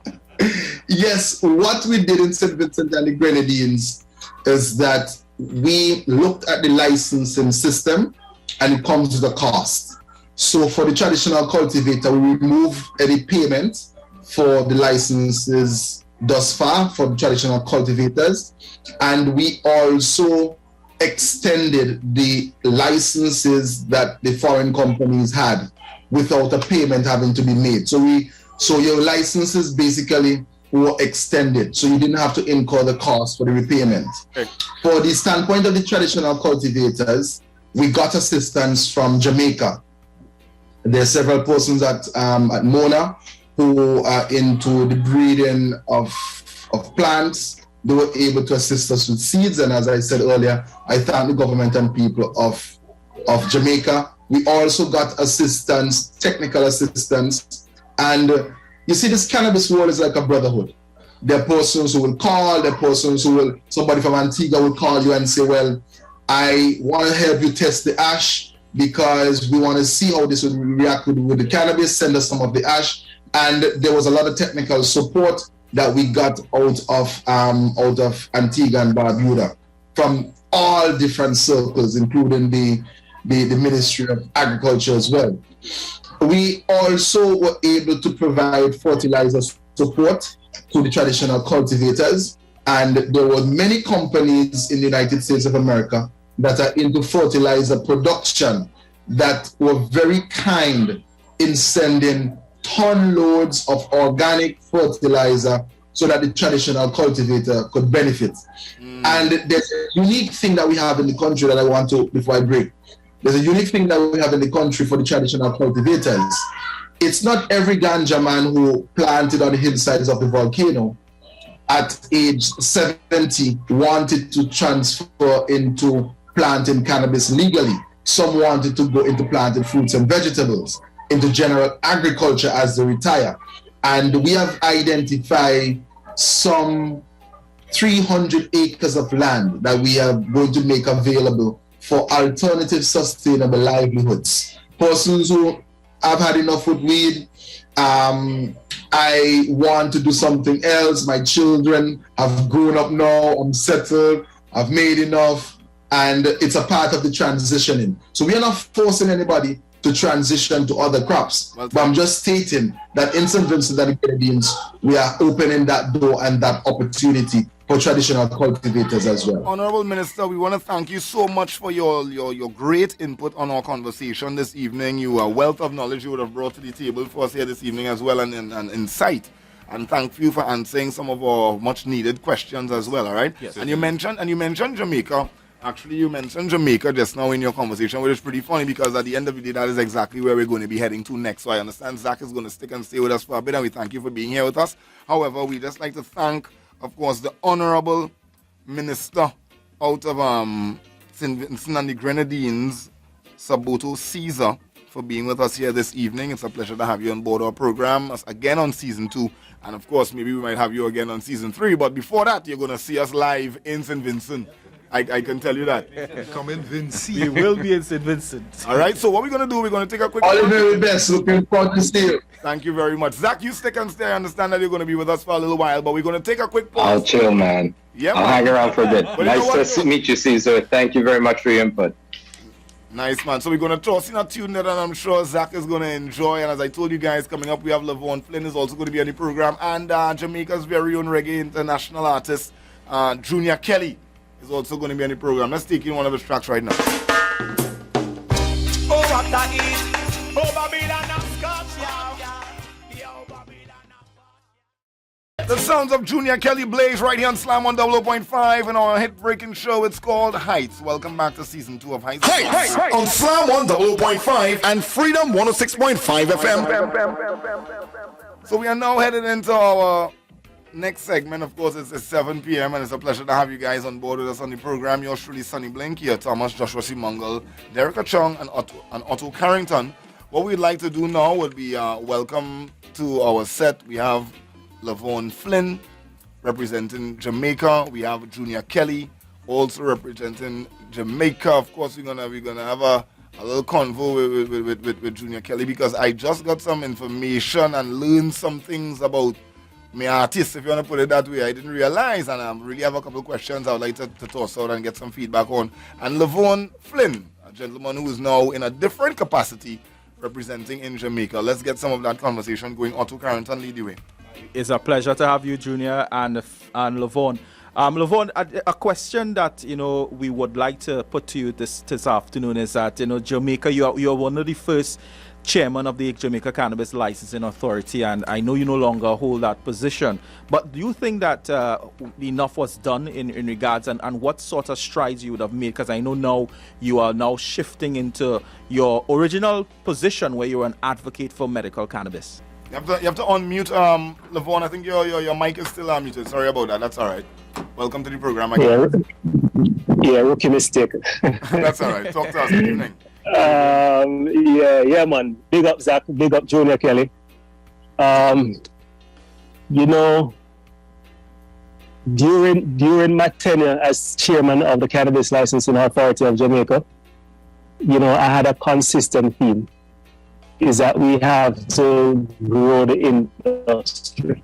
Yes, what we did in St. Vincent and the Grenadines is that we looked at the licensing system, and it comes with a cost. So for the traditional cultivator, we remove any payment for the licenses thus far for the traditional cultivators, and we also extended the licenses that the foreign companies had without a payment having to be made. So your licenses basically were extended, so you didn't have to incur the cost for the repayment. Okay. For the standpoint of the traditional cultivators, we got assistance from Jamaica. There are several persons at Mona who are into the breeding of plants. They were able to assist us with seeds, and as I said earlier, I thank the government and people of Jamaica. We also got assistance, technical assistance, and you see, this cannabis world is like a brotherhood. There are persons who will call, there are persons who will, somebody from Antigua will call you and say, well, I want to help you test the ash because we want to see how this would react with the cannabis, send us some of the ash. And there was a lot of technical support that we got out of Antigua and Barbuda from all different circles, including the Ministry of Agriculture as well. We also were able to provide fertilizer support to the traditional cultivators, and there were many companies in the United States of America that are into fertilizer production that were very kind in sending ton loads of organic fertilizer so that the traditional cultivator could benefit. And there's a unique thing that we have in the country that I want to, before I break, there's a unique thing that we have in the country for the traditional cultivators. It's not every ganja man who planted on the hillsides of the volcano at age 70 wanted to transfer into planting cannabis legally. Some wanted to go into planting fruits and vegetables, into general agriculture as they retire. And we have identified some 300 acres of land that we are going to make available for alternative sustainable livelihoods. Persons who have had enough with weed, I want to do something else. My children have grown up now, I'm settled, I've made enough, and it's a part of the transitioning. So we are not forcing anybody to transition to other crops, but I'm just stating that in St. Vincent and the Grenadines, we are opening that door and that opportunity for traditional cultivators as well. Honorable Minister, we want to thank you so much for your great input on our conversation this evening. You are a wealth of knowledge you would have brought to the table for us here this evening as well, and insight. And thank you for answering some of our much needed questions as well, all right? Yes. And you mentioned Jamaica. Actually, you mentioned Jamaica just now in your conversation, which is pretty funny because at the end of the day, that is exactly where we're going to be heading to next. So I understand Zach is going to stick and stay with us for a bit, and we thank you for being here with us. However, we just like to thank, of course, the Honorable Minister out of St. Vincent and the Grenadines, Saboto Caesar, for being with us here this evening. It's a pleasure to have you on board our program again on season 2. And of course, maybe we might have you again on season 3. But before that, you're going to see us live in St. Vincent. I can tell you that. Come in, Vinci. We will be in St. Vincent. All right, so what we're going to do, we're going to take a quick... All the very best. Looking forward to see you. Thank you very much. Zach, you stick and stay. I understand that you're going to be with us for a little while, but we're going to take a quick pause. I'll chill, man. Yeah, I'll man. hang around for a bit. But you know Nice what, to meet you, Caesar. Thank you very much for your input. Nice, man. So we're going to toss in a tune that I'm sure Zach is going to enjoy. And as I told you guys, coming up, we have Lavon Flynn is also going to be on the program. And Jamaica's very own reggae international artist, Junior Kelly, is also going to be on the program. Let's take in one of his tracks right now. Oh, what that is? Oh, Babylon and Scotch, yo, Babylon and The sounds of Junior Kelly Blaze right here on Slam 100.5 and our hit-breaking show. It's called Hightts. Welcome back to season 2 of Hightts. Hey, on Slam 100.5 and Freedom 106.5 FM. So we are now headed into our next segment. Of course, it's 7 p.m. and it's a pleasure to have you guys on board with us on the program. Yours truly, Sonny Blink here, Thomas Joshua C. Mungle, Derek Achong, and Otto Carrington What we'd like to do now would be welcome to our set. We have Lavon Flynn representing Jamaica. We have Junior Kelly also representing Jamaica. Of course, we're gonna have a little convo with Junior Kelly, because I just got some information and learned some things about my artist, if you want to put it that way. I didn't realize, and I really have a couple of questions I would like to toss out and get some feedback on. And Lavon Flynn, a gentleman who is now in a different capacity representing in Jamaica. Let's get some of that conversation going. Otto Carrington, lead the way. It's a pleasure to have you, Junior and Lavon. Lavon, a question that we would like to put to you this afternoon is that Jamaica, you're one of the first chairman of the Jamaica Cannabis Licensing Authority, and I know you no longer hold that position. But do you think that enough was done in regards, and what sort of strides you would have made? Because I know now you are now shifting into your original position where you're an advocate for medical cannabis. You have to unmute, Lavon. I think your mic is still unmuted. Sorry about that. That's all right. Welcome to the program again. Yeah, rookie mistake. That's all right. Talk to us. Good evening. Yeah, man. Big up Zach. Big up Junior Kelly. During my tenure as chairman of the Cannabis Licensing Authority of Jamaica, I had a consistent theme. Is that we have to grow the industry.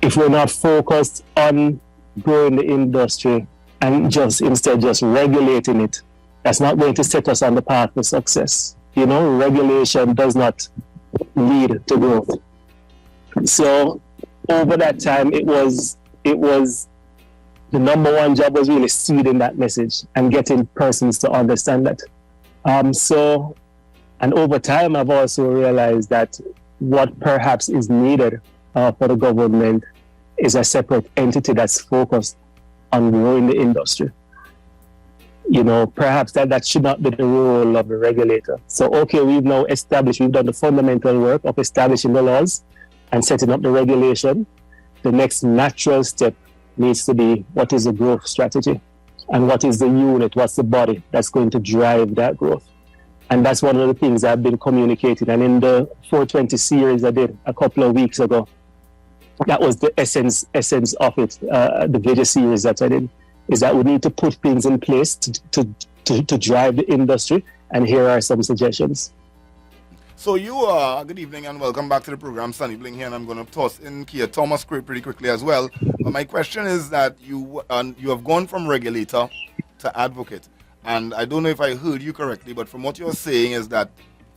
If we're not focused on growing the industry and just regulating it, that's not going to set us on the path to success. Regulation does not lead to growth. So over that time, it was the number one job was really seeding that message and getting persons to understand that. And over time, I've also realized that what perhaps is needed for the government is a separate entity that's focused on growing the industry. Perhaps that should not be the role of the regulator. So, okay, we've done the fundamental work of establishing the laws and setting up the regulation. The next natural step needs to be, what is the growth strategy? And what is the unit, what's the body that's going to drive that growth? And that's one of the things I've been communicating. And in the 420 series I did a couple of weeks ago, that was the essence of it, the video series that I did, is that we need to put things in place to drive the industry. And here are some suggestions. So good evening and welcome back to the program. Sonny Bling here, and I'm going to toss in Kia Thomas pretty quickly as well. But my question is that you have gone from regulator to advocate. And I don't know if I heard you correctly, but from what you're saying is that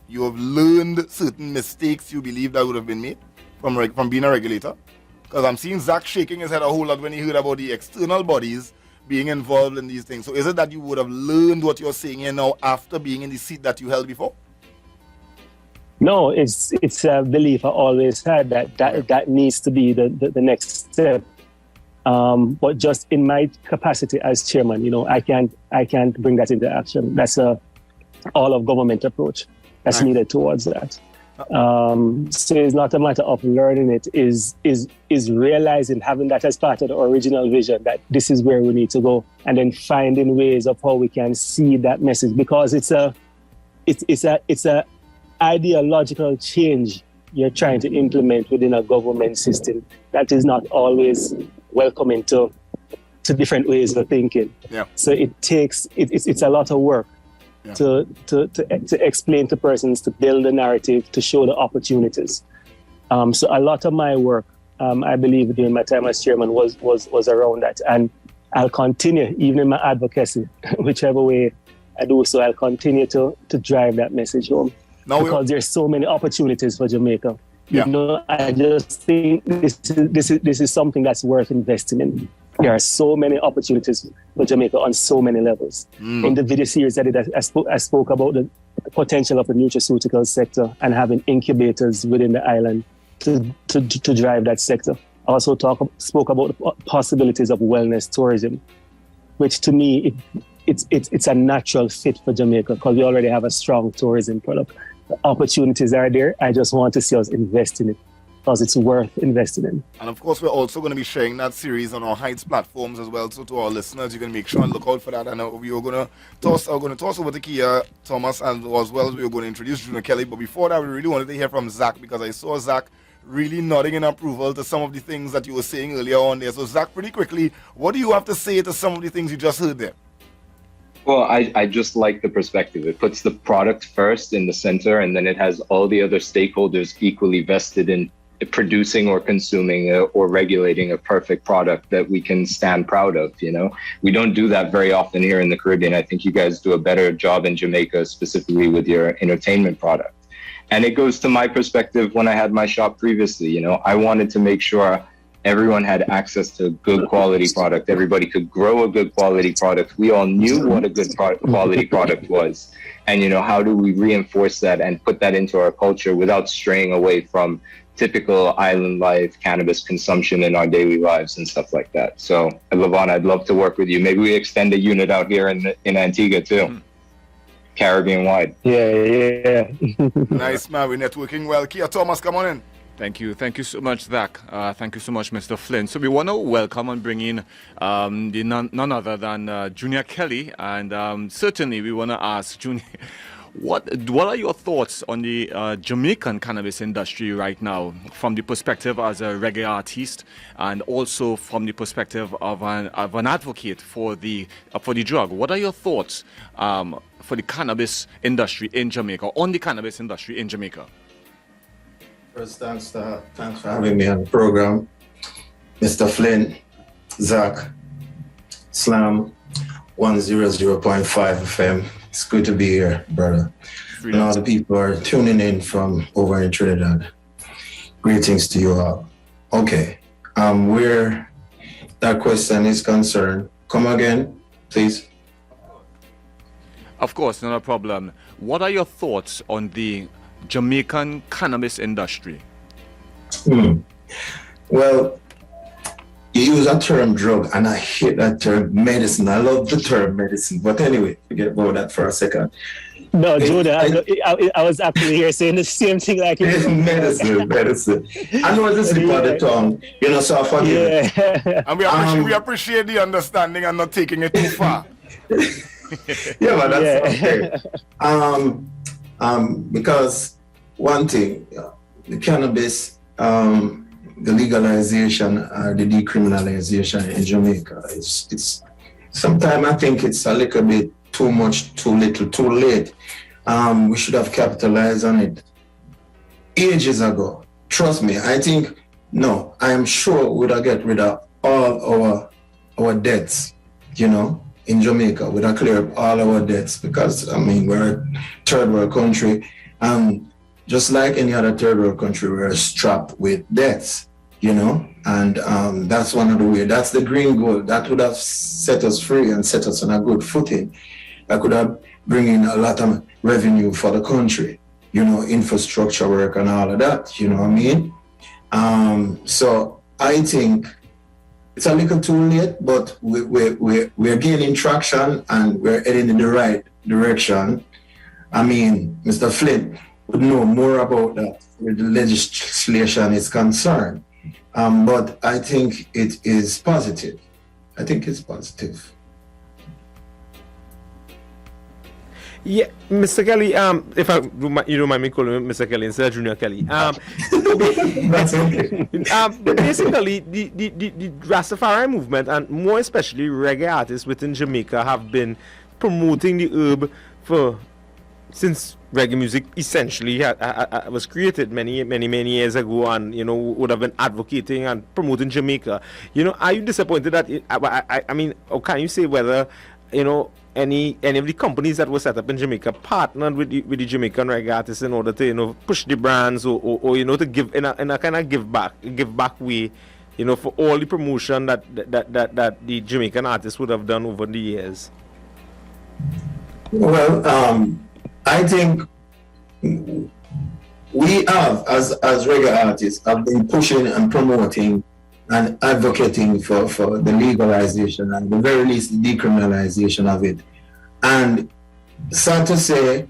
you have learned certain mistakes you believe that would have been made from being a regulator. Because I'm seeing Zach shaking his head a whole lot when he heard about the external bodies being involved in these things. So is it that you would have learned what you're saying here now after being in the seat that you held before? No, it's a belief I always had that needs to be the next step. But just in my capacity as chairman, I can't bring that into action. That's all of government approach that's needed towards that. So it's not a matter of learning it, is realizing, having that as part of the original vision, that this is where we need to go, and then finding ways of how we can see that message, because it's a ideological change you're trying to implement within a government system that is not always welcoming to different ways of thinking. Yeah. So it's a lot of work to explain to persons, to build a narrative, to show the opportunities. So a lot of my work, I believe, during my time as chairman was around that, and I'll continue even in my advocacy, whichever way I do so. I'll continue to drive that message home, because there's so many opportunities for Jamaica. Yeah. I just think this is something that's worth investing in. There are so many opportunities for Jamaica on so many levels. In the video series I did, I spoke about the potential of the nutraceutical sector and having incubators within the island to drive that sector. I also spoke about the possibilities of wellness tourism, which to me, it's a natural fit for Jamaica, because we already have a strong tourism product. The opportunities are there. I just want to see us invest in it. because it's worth investing in. And of course, we're also going to be sharing that series on our Hightts platforms as well. So to our listeners, you can make sure and look out for that. And we are going to toss over to Kia Thomas, and as well as we are going to introduce Junior Kelly. But before that, we really wanted to hear from Zach, because I saw Zach really nodding in approval to some of the things that you were saying earlier on there. So Zach, pretty quickly, what do you have to say to some of the things you just heard there? Well, I just like the perspective. It puts the product first in the center, and then it has all the other stakeholders equally vested in producing or consuming or regulating a perfect product that we can stand proud of. You know, we don't do that very often here in the Caribbean. I think you guys do a better job in Jamaica, specifically with your entertainment product. And it goes to my perspective when I had my shop previously. You know, I wanted to make sure everyone had access to good quality product. Everybody could grow a good quality product. We all knew what a good quality product was. And, you know, how do we reinforce that and put that into our culture without straying away from typical island life, cannabis consumption in our daily lives and stuff like that. So, Levon, I'd love to work with you. Maybe we extend a unit out here in Antigua too. Caribbean wide. Yeah. Nice, man. We're networking well. Kia Thomas, come on in. Thank you so much, Zach. Thank you so much, Mr. Flynn. So we want to welcome and bring in none other than Junior Kelly, and certainly we want to ask Junior, what are your thoughts on the Jamaican cannabis industry right now, from the perspective as a reggae artist, and also from the perspective of an advocate for the drug? What are your thoughts for the cannabis industry in Jamaica, on the cannabis industry in Jamaica? First, thanks for having me on the program. Mr. Flynn, Zach, Slam, 100.5 FM. It's good to be here, brother. And all the people are tuning in from over in Trinidad. Greetings to you all. Okay, where that question is concerned, come again, please. Of course, not a problem. What are your thoughts on the Jamaican cannabis industry? Well, you use that term drug, and I hate that term medicine. I love the term medicine, but anyway, forget about that for a second. No, Jordan, I was actually here saying the same thing like you. medicine. I know it's a slip of the tongue, you know, so I forgive it. And we appreciate the understanding and not taking it too far. Yeah, but that's okay. Because one thing, the cannabis, the legalization, the decriminalization in Jamaica, it's sometimes I think it's a little bit too much, too little, too late. We should have capitalized on it ages ago. Trust me, I am sure we'd have get rid of all our debts, you know, in Jamaica. We'd have cleared up all our debts, because, I mean, we're a third world country, and just like any other third world country, we're strapped with debts, you know, and that's one of the ways. That's the green gold. That would have set us free and set us on a good footing. That could have bring in a lot of revenue for the country, you know, infrastructure work and all of that, you know what I mean? So I think it's a little too late, but we're gaining traction and we're heading in the right direction. I mean, Mr. Flynn would know more about that where the legislation is concerned. But I think it is positive. I think it's positive. Yeah, Mr. Kelly, if you don't mind me calling Mr. Kelly instead of Junior Kelly. That's okay. Basically, the Rastafari movement, and more especially reggae artists within Jamaica, have been promoting the herb since reggae music essentially was created many years ago, and, you know, would have been advocating and promoting Jamaica. You know, are you disappointed that I mean, or can you say whether, you know, any of the companies that were set up in Jamaica partnered with the Jamaican reggae artists in order to, you know, push the brands or you know, to give in a kind of give back way, you know, for all the promotion that the Jamaican artists would have done over the years? Well, I think we have, as reggae artists, have been pushing and promoting and advocating for the legalization and the very least the decriminalization of it. And sad to say,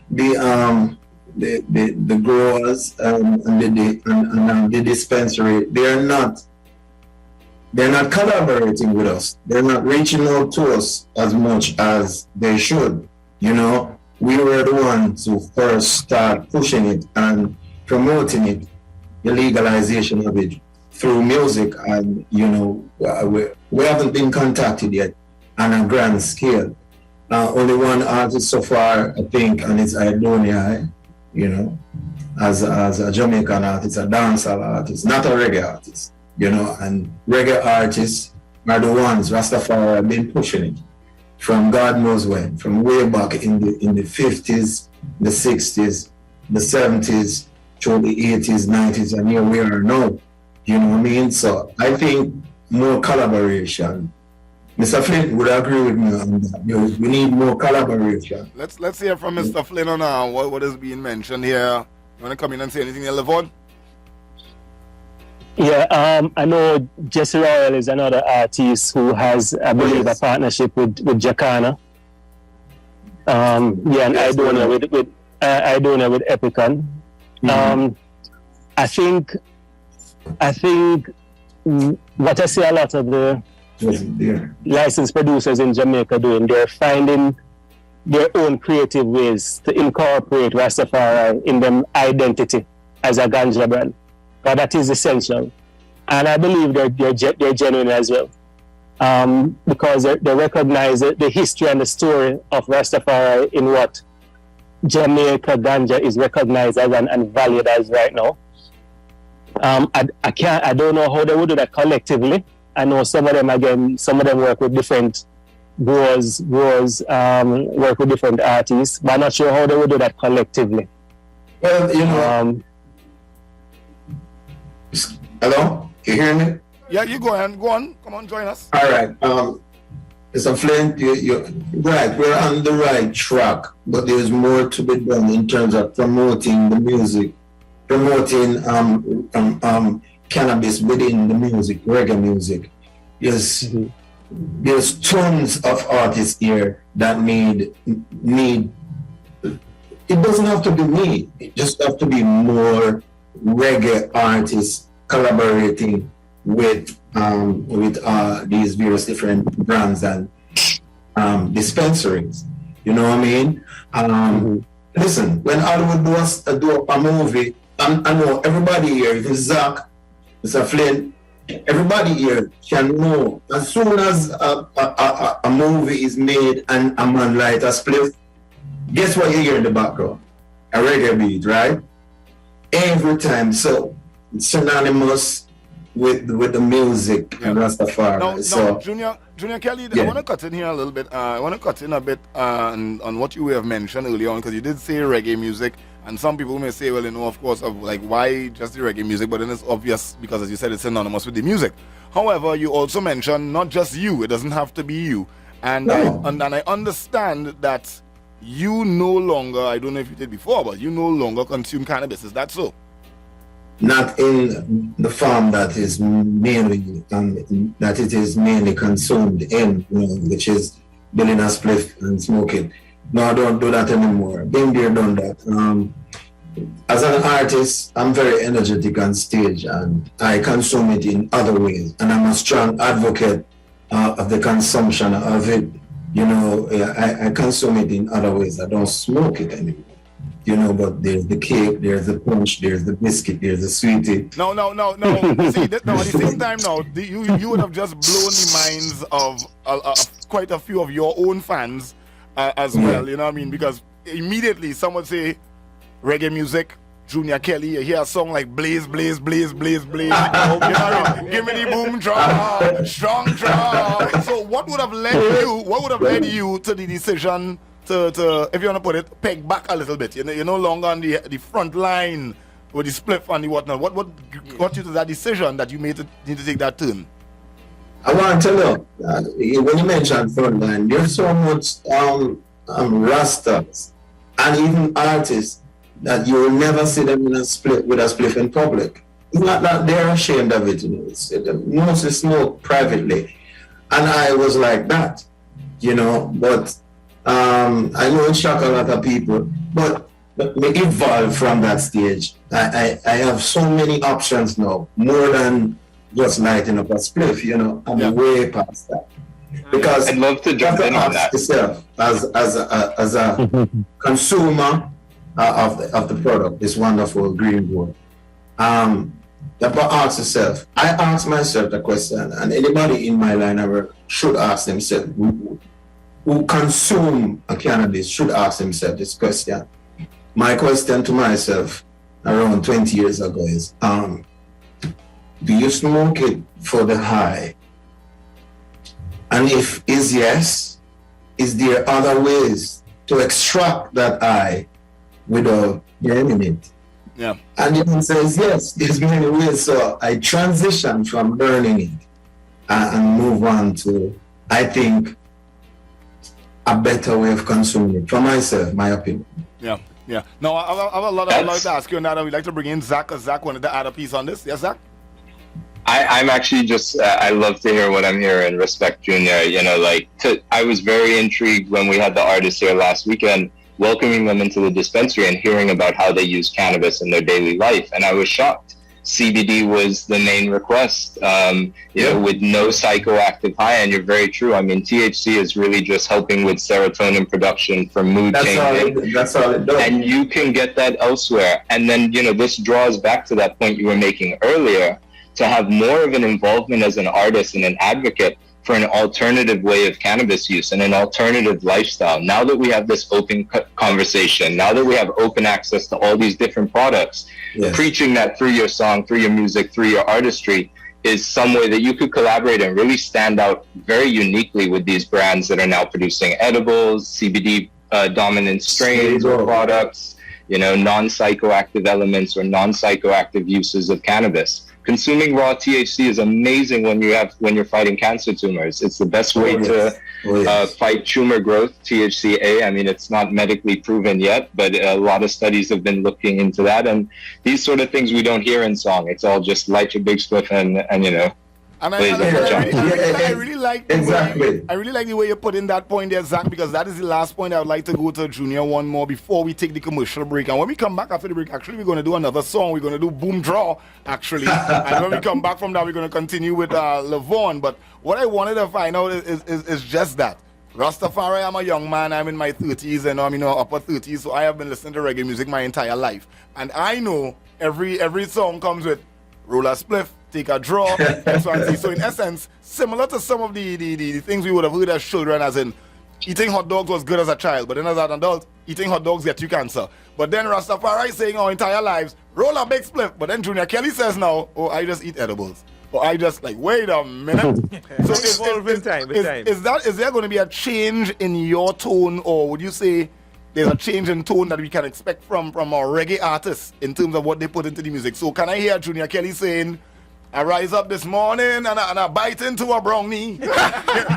the the growers and the dispensary, they're not collaborating with us. They're not reaching out to us as much as they should. You know, we were the ones who first start pushing it and promoting it, the legalization of it through music, and you know, we haven't been contacted yet on a grand scale. Only one artist so far, I think, and it's Idonia, you know, as a Jamaican artist, a dancehall artist, not a reggae artist, you know, and reggae artists are the ones Rastafari have been pushing it from God knows when, from way back in the 50s, the 60s, the 70s, through the 80s, 90s, and here we are now. You know what I mean? So I think more collaboration. Mr. Flynn would agree with me on that. We need more collaboration. Let's hear from Mr. Flynn on what is being mentioned here. You want to come in and say anything, Levon? Yeah, I know Jesse Royal is another artist who has, I believe, a partnership with Jacana. Yeah, and I don't know with Epicon. I think what I see a lot of the licensed producers in Jamaica doing, they're finding their own creative ways to incorporate Rastafari in their identity as a ganja brand. But that is essential. And I believe they're genuine as well. Because they recognize the history and the story of Rastafari in what Jamaica ganja is recognized as and valued as right now. I don't know how they would do that collectively. I know some of them work with different growers, work with different artists, but I'm not sure how they would do that collectively. Well, you know. Hello? You hear me? Yeah, you go on. Go on. Come on, join us. All right. Mr. Flint, you're right. We're on the right track, but there's more to be done in terms of promoting the music, promoting cannabis within the music, reggae music. There's tons of artists here that need. It doesn't have to be me. It just have to be more reggae artists collaborating with these various different brands and dispensaries. You know what I mean? Listen, when Hollywood do a movie, I know everybody here, if it's Zach, Mr. Flynn, everybody here can know as soon as a movie is made and a man light a spliff, guess what you hear in the background? A reggae beat, right? Every time. So it's synonymous with the music and Rastafari. Now, Junior Kelly, I want to cut in here a little bit. I want to cut in a bit on what you have mentioned earlier on, because you did say reggae music, and some people may say, well, you know, of course, of like, why just the reggae music? But then it's obvious because, as you said, it's synonymous with the music. However, you also mentioned not just you; it doesn't have to be you. And I understand that you no longer, I don't know if you did before, but you no longer consume cannabis. Is that so? Not in the form that is mainly that it is mainly consumed in, you know, which is building a spliff and smoking. No, I don't do that anymore. Been there, done that. As an artist, I'm very energetic on stage, and I consume it in other ways. And I'm a strong advocate of the consumption of it. You know, I consume it in other ways. I don't smoke it anymore. You know, but there's the cake, there's the punch, there's the biscuit, there's the sweetie. No. See, at the same time, now you would have just blown the minds of quite a few of your own fans as well. You know what I mean? Because immediately someone say reggae music, Junior Kelly, you hear a song like Blaze, Blaze, Blaze, Blaze, Blaze. You know what I mean? Give me the boom drum, strong drum. So what would have led you to the decision to, if you want to put it, peg back a little bit? You're no longer on the front line with the split and the whatnot. What got you to that decision that you need to take that turn? I want to tell you, when you mentioned front line, there's so much rastas and even artists that you will never see them in a split with a spliff in public. It's not that they're ashamed of it, you know. They mostly smoke privately. And I was like that, you know, but I know it shocked a lot of people, but me evolve from that stage. I have so many options now, more than just lighting up a spliff, you know. I'm way past that. Because I'd love to jump in on that. Yourself as a consumer of the product, this wonderful green board. But ask yourself. I ask myself the question, and anybody in my line of work should ask themselves, who consume a cannabis should ask themselves this question. My question to myself around 20 years ago is, do you smoke it for the high? And if is yes, is there other ways to extract that high without burning it? Yeah. And the answer is yes, there's many ways. So I transition from burning it and move on to, I think, a better way of consuming it. For myself, my opinion. Yeah. Yeah. No, I have a lot I'd like to ask you on that, and we'd like to bring in Zach, because Zach wanted to add a piece on this. Yes, Zach? I'm actually just, I love to hear what I'm hearing, Respect Junior. You know, I was very intrigued when we had the artists here last weekend, welcoming them into the dispensary and hearing about how they use cannabis in their daily life. And I was shocked. CBD was the main request, you know, with no psychoactive high. And you're very true. I mean, THC is really just helping with serotonin production for mood changing. That's all it does. And you can get that elsewhere. And then, you know, this draws back to that point you were making earlier, to have more of an involvement as an artist and an advocate for an alternative way of cannabis use and an alternative lifestyle. Now that we have this open conversation, now that we have open access to all these different products, preaching that through your song, through your music, through your artistry is some way that you could collaborate and really stand out very uniquely with these brands that are now producing edibles, CBD dominant strains or products, you know, non-psychoactive elements or non-psychoactive uses of cannabis. Consuming raw THC is amazing when you're fighting cancer tumors. It's the best way to fight tumor growth, THCA. I mean, it's not medically proven yet, but a lot of studies have been looking into that. And these sort of things we don't hear in song. It's all just light your big spliff and you know. And I really like the way you put in that point there, Zach, because that is the last point I would like to go to Junior one more before we take the commercial break. And when we come back after the break, actually, we're going to do another song. We're going to do Boom Draw, actually. And when we come back from that, we're going to continue with Levon. But what I wanted to find out is just that. Rastafari, I'm a young man. I'm in my 30s and I'm in upper 30s. So I have been listening to reggae music my entire life. And I know every song comes with roll a spliff, take a draw, so in essence, similar to some of the things we would have heard as children, as in eating hot dogs was good as a child, but then as an adult, eating hot dogs get you cancer. But then Rastafari saying our entire lives, roll a big spliff. But then Junior Kelly says now, oh, I just eat edibles. Or I just wait a minute. So is there going to be a change in your tone, or would you say there's a change in tone that we can expect from our reggae artists in terms of what they put into the music? So can I hear Junior Kelly saying, I rise up this morning and I bite into a brownie? You know what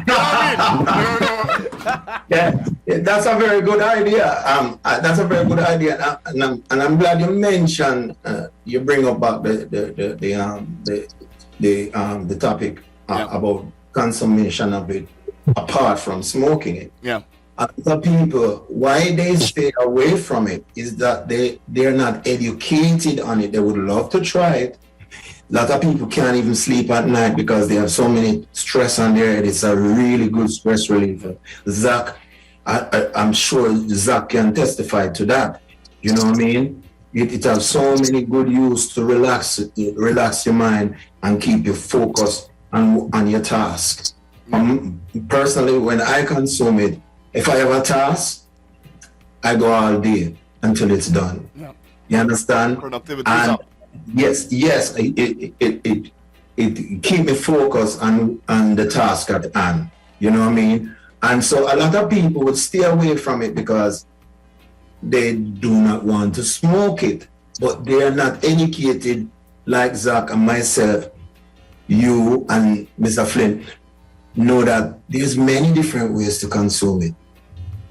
I mean? Yeah, that's a very good idea. That's a very good idea, and I'm glad you mentioned you bring up the topic about consumption of it apart from smoking it. Yeah. Other people, why they stay away from it is that they're not educated on it. They would love to try it. A lot of people can't even sleep at night because they have so many stress on their head. It's a really good stress reliever. Zach, I'm sure Zach can testify to that. You know what I mean? It has so many good use to relax your mind and keep you focused on your task. Personally, when I consume it, if I have a task, I go all day until it's done. Yeah. You understand? Productivity and is up. Yes, it keep me focused on the task at hand. You know what I mean? And so a lot of people would stay away from it because they do not want to smoke it, but they are not educated like Zach and myself. You and Mr. Flint know that there's many different ways to consume it.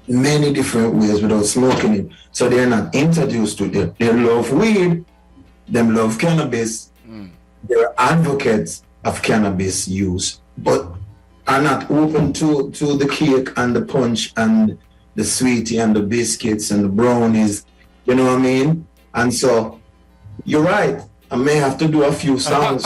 Many different ways without smoking it. So they're not introduced to it. They love weed, them love cannabis. They're advocates of cannabis use, but are not open to the cake and the punch and the sweetie and the biscuits and the brownies You know what I mean? And so, you're right. I may have to do a few songs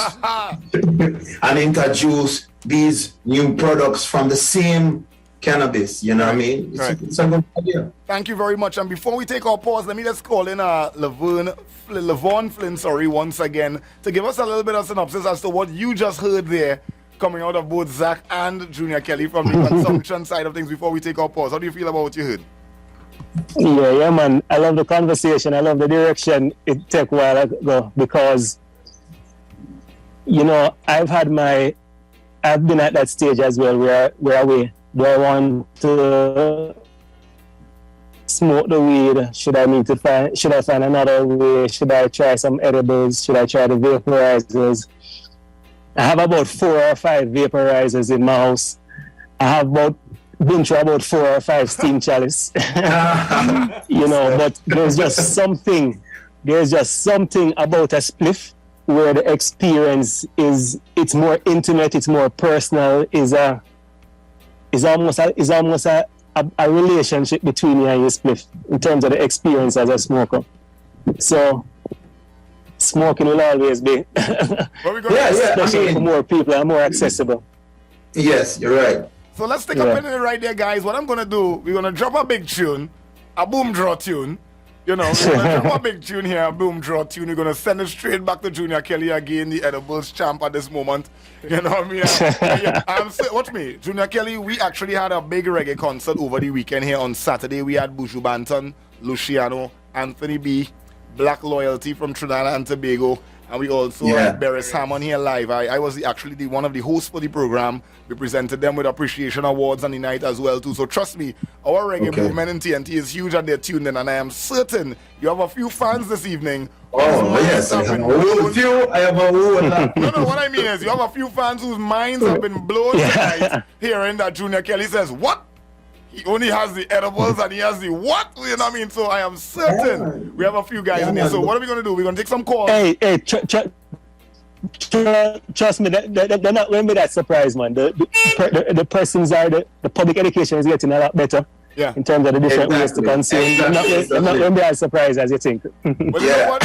and introduce these new products from the same cannabis. You know what I mean? It's a good idea. Thank you very much. And before we take our pause, let me just call in Levon Flynn, once again, to give us a little bit of synopsis as to what you just heard there, coming out of both Zach and Junior Kelly from the consumption side of things before we take our pause. How do you feel about what you heard? Yeah, man. I love the conversation. I love the direction it took a while ago because, you know, I've been at that stage as well where do I want to smoke the weed? Should I find another way? Should I try some edibles? Should I try the vaporizers? I have about 4 or 5 vaporizers in my house. I have been through about 4 or 5 steam chalice. You know, but there's just something about a spliff where the experience it's more intimate, it's more personal, is almost a relationship between you and your spliff in terms of the experience as a smoker. So smoking will always be especially for more people and more accessible. Yes, you're right. So let's take a minute right there, guys. What I'm going to do, we're going to drop a big tune, a boom draw tune. You know, we're going to drop a big tune here, a boom draw tune. We're going to send it straight back to Junior Kelly again, the edibles champ at this moment. You know what I mean? Watch me. Junior Kelly, we actually had a big reggae concert over the weekend here on Saturday. We had Buju Banton, Luciano, Anthony B, Black Loyalty from Trinidad and Tobago. And we also had Beres Hammond here live. I was actually one of the hosts for the program. We presented them with appreciation awards on the night as well too. So trust me, our reggae movement in TNT is huge and they're tuned in. And I am certain you have a few fans this evening. Oh yes, I have a few. I have a whole lot. No, what I mean is you have a few fans whose minds have been blown tonight hearing that Junior Kelly says, what? He only has the edibles and he has the what? You know what I mean? So I am certain we have a few guys in there. So what are we going to do? We're going to take some calls. Hey, trust me, they're not going to be that surprised, man. The persons are, the public education is getting a lot better in terms of the different ways to consume. They're not going to be as surprised as you think. Well, you know what?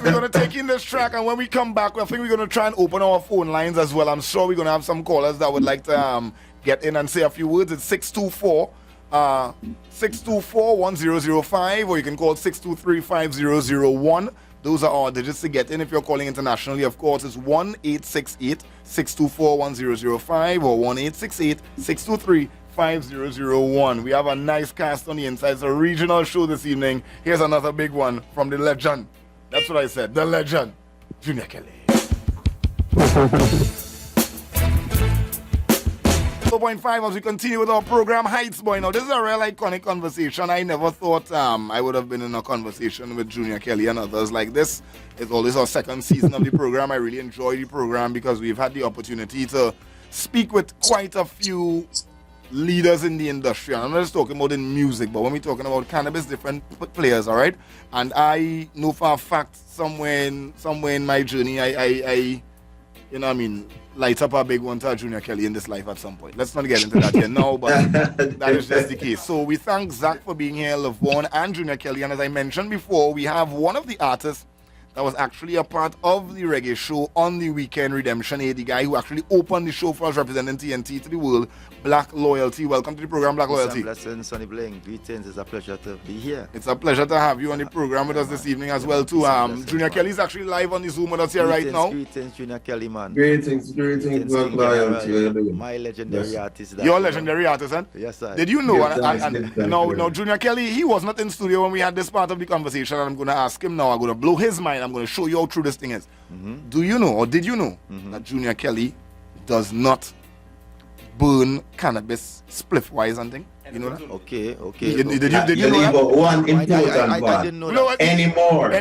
We're going to take in this track, and when we come back, I think we're going to try and open our phone lines as well. I'm sure we're going to have some callers that would like to get in and say a few words. It's 624-1005, or you can call 623-5001. Those are our digits to get in. If you're calling internationally, of course, it's 1-868-624-1005 or 1-868-623-5001. We have a nice cast on the inside. It's a regional show this evening. Here's another big one from the legend. That's what I said, the legend, Junior Kelly. 4.5 as we continue with our program, Hightts Boy. Now, this is a real iconic conversation. I never thought I would have been in a conversation with Junior Kelly and others like this. It's always our second season of the program. I really enjoy the program because we've had the opportunity to speak with quite a few leaders in the industry. And I'm not just talking about in music, but when we're talking about cannabis, different players, all right? And I know for a fact somewhere in my journey, I you know what I mean, light up a big one to Junior Kelly in this life at some point. Let's not get into that here now, but that is just the case. So we thank Zach for being here, Levon and Junior Kelly. And as I mentioned before, we have one of the artists that was actually a part of the reggae show on the weekend, Redemption A, the guy who actually opened the show for us, representing TNT to the world, Black Loyalty. Welcome to the program, Black Loyalty. Blessings, Sonny Bling. Greetings. It's a pleasure to be here. It's a pleasure to have you on the program with us this evening as well, too. Junior Kelly is actually live on the Zoom with us here right now. Greetings, Junior Kelly, man. Greetings, Black Loyalty. My legendary artist. Your legendary artist, huh? Yes, sir. Did you know? Now, Junior Kelly, he was not in studio when we had this part of the conversation, and I'm going to ask him now. I'm going to blow his mind. I'm going to show you how true this thing is. Do you know, or did you know, that Junior Kelly does not burn cannabis spliff-wise and thing? You know that? Okay. Did you know that? One important I didn't know that. Anymore. No,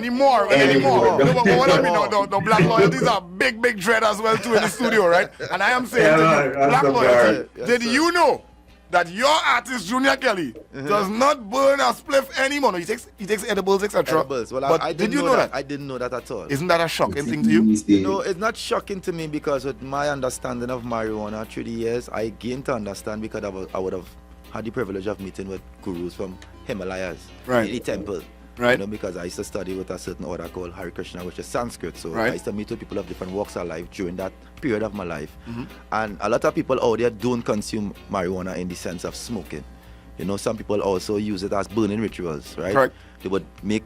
but what I mean, the Black Loyalty is a big dread as well too in the studio, right? And I am saying to you, Black Loyalty, did you know that your artist Junior Kelly does not burn a spliff anymore? No, he takes edibles, etc. Edibles. Well, but I did you know that? I didn't know that at all. Isn't that a shocking thing to you? No, it's not shocking to me because with my understanding of marijuana through the years, I gained to understand because I would have had the privilege of meeting with gurus from Himalayas, right, in the temple. Right. You know, because I used to study with a certain order called Hare Krishna, which is Sanskrit. So Right. I used to meet with people of different walks of life during that period of my life. And a lot of people out there don't consume marijuana in the sense of smoking. You know, some people also use it as burning rituals, right? Correct. They would make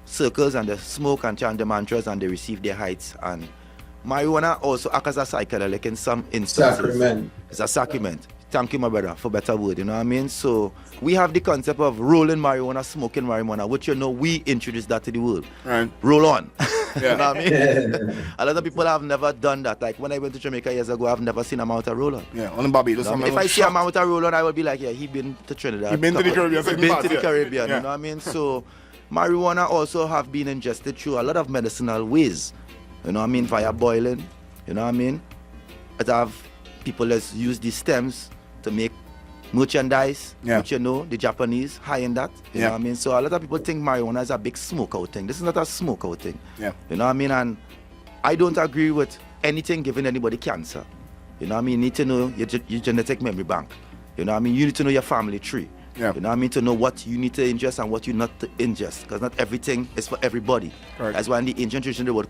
circles and they smoke and chant the mantras and they receive their heights. And marijuana also acts as a psychedelic in some instances. Sacrament. It's a sacrament. Thank you, my brother, for better word, you know what I mean? So we have the concept of rolling marijuana, smoking marijuana, which, you know, we introduced that to the world. Right. Roll on. Yeah. You know what I mean? A lot of people have never done that. Like when I went to Jamaica years ago, I've never seen a mount a roll on. Yeah, on the Barbados. You know, if I see a mount a roll on, I will be like, yeah, he been to Trinidad. He been to the Caribbean, He certain been parts, to the yeah. Caribbean, Yeah. you know what I mean? So marijuana also have been ingested through a lot of medicinal ways. You know what I mean? Via boiling, you know what I mean? It have people that use the stems to make merchandise, which, you know, the Japanese high in that. You know what I mean? So a lot of people think marijuana is a big smoke out thing. This is not a smoke out thing. Yeah. You know what I mean? And I don't agree with anything giving anybody cancer. You know what I mean? You need to know your genetic memory bank. You know what I mean? You need to know your family tree. Yeah. You know what I mean? To know what you need to ingest and what you not to ingest. Because not everything is for everybody. Correct. That's why in the ancient tradition they will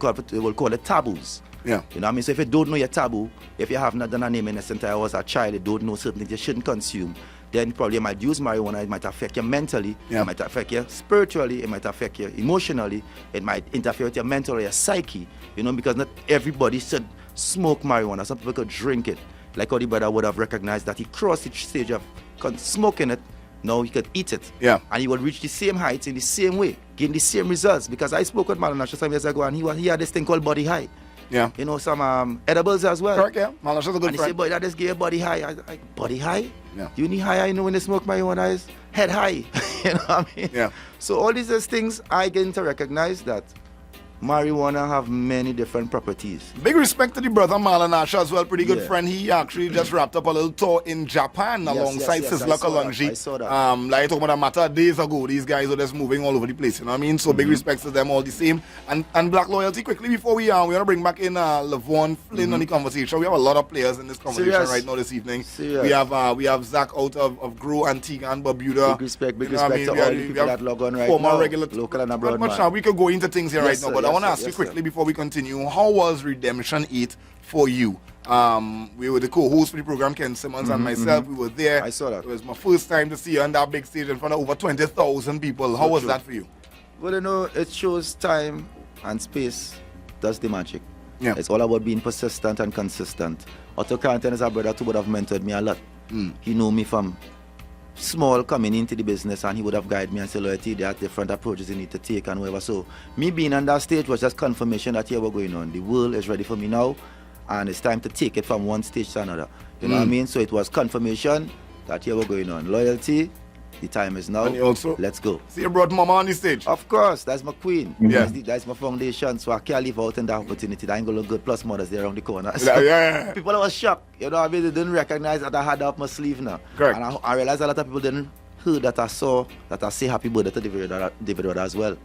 call it taboos. Yeah. You know what I mean? So if you don't know your taboo, if you have not done a name in a since I was a child, you don't know certain things you shouldn't consume, then probably you might use marijuana, it might affect you mentally, it might affect you spiritually, it might affect you emotionally, it might interfere with your mental or your psyche, you know, because not everybody should smoke marijuana. Some people could drink it. Like how the brother would have recognized that he crossed the stage of smoking it, now he could eat it. Yeah. And he would reach the same heights in the same way, gain the same results. Because I spoke with Malanash some years ago and he had this thing called body high. Yeah. You know, some edibles as well. Correct, yeah. Malanash is a good and he friend. said, boy, that just gave a body high. I was like, body high? Yeah. You need high, I know when they smoke marijuana is head high. You know what I mean? Yeah. So all these things I get to recognize that marijuana have many different properties. Big respect to the brother Malanash as well, pretty good Yeah. friend. He actually just wrapped up a little tour in Japan alongside yes, Sizzla I saw that. Kalonji. I saw that. Like I talked about a matter of days ago, these guys are just moving all over the place, you know what I mean? So big respect to them all the same. And Black Loyalty, quickly before we want to bring back in Lavon Flynn on the conversation. We have a lot of players in this conversation Serious. right now this evening. Serious. We have Zach out of Grow, Antigua and Barbuda. Big respect You know what I mean? to We all have- the we people have that log on right former now, regular local and not abroad, much man. now. We could go into things here Yes, right now, sir, but I yes, want to sir, ask you yes, quickly sir. before we continue, how was Redemption 8 for you? We were the co-host for the program, Ken Simmons and myself. We were there. I saw that. It was my first time to see you on that big stage in front of over 20,000 people. How was true. that for you? Well, you know, it shows time and space does the magic. Yeah. It's all about being persistent and consistent. Otto Carrington is a brother who would have mentored me a lot. He knew me from small coming into the business and he would have guided me and said, loyalty, there are different approaches you need to take and whatever. So me being on that stage was just confirmation that here we're going on. The world is ready for me now and it's time to take it from one stage to another. You know what I mean? So it was confirmation that here we're going on. Loyalty, the time is now. And you also Let's go. see you brought Mama on the stage. Of course, that's my queen. Yeah. That's my foundation, so I can't leave out in that opportunity. I ain't gonna look good. Plus, mothers there around the corner. Yeah, yeah. People was shocked. You know what I mean? They didn't recognize that I had that up my sleeve now. Correct. And I realized a lot of people didn't hear that I saw that I say happy birthday to David Rudder as well.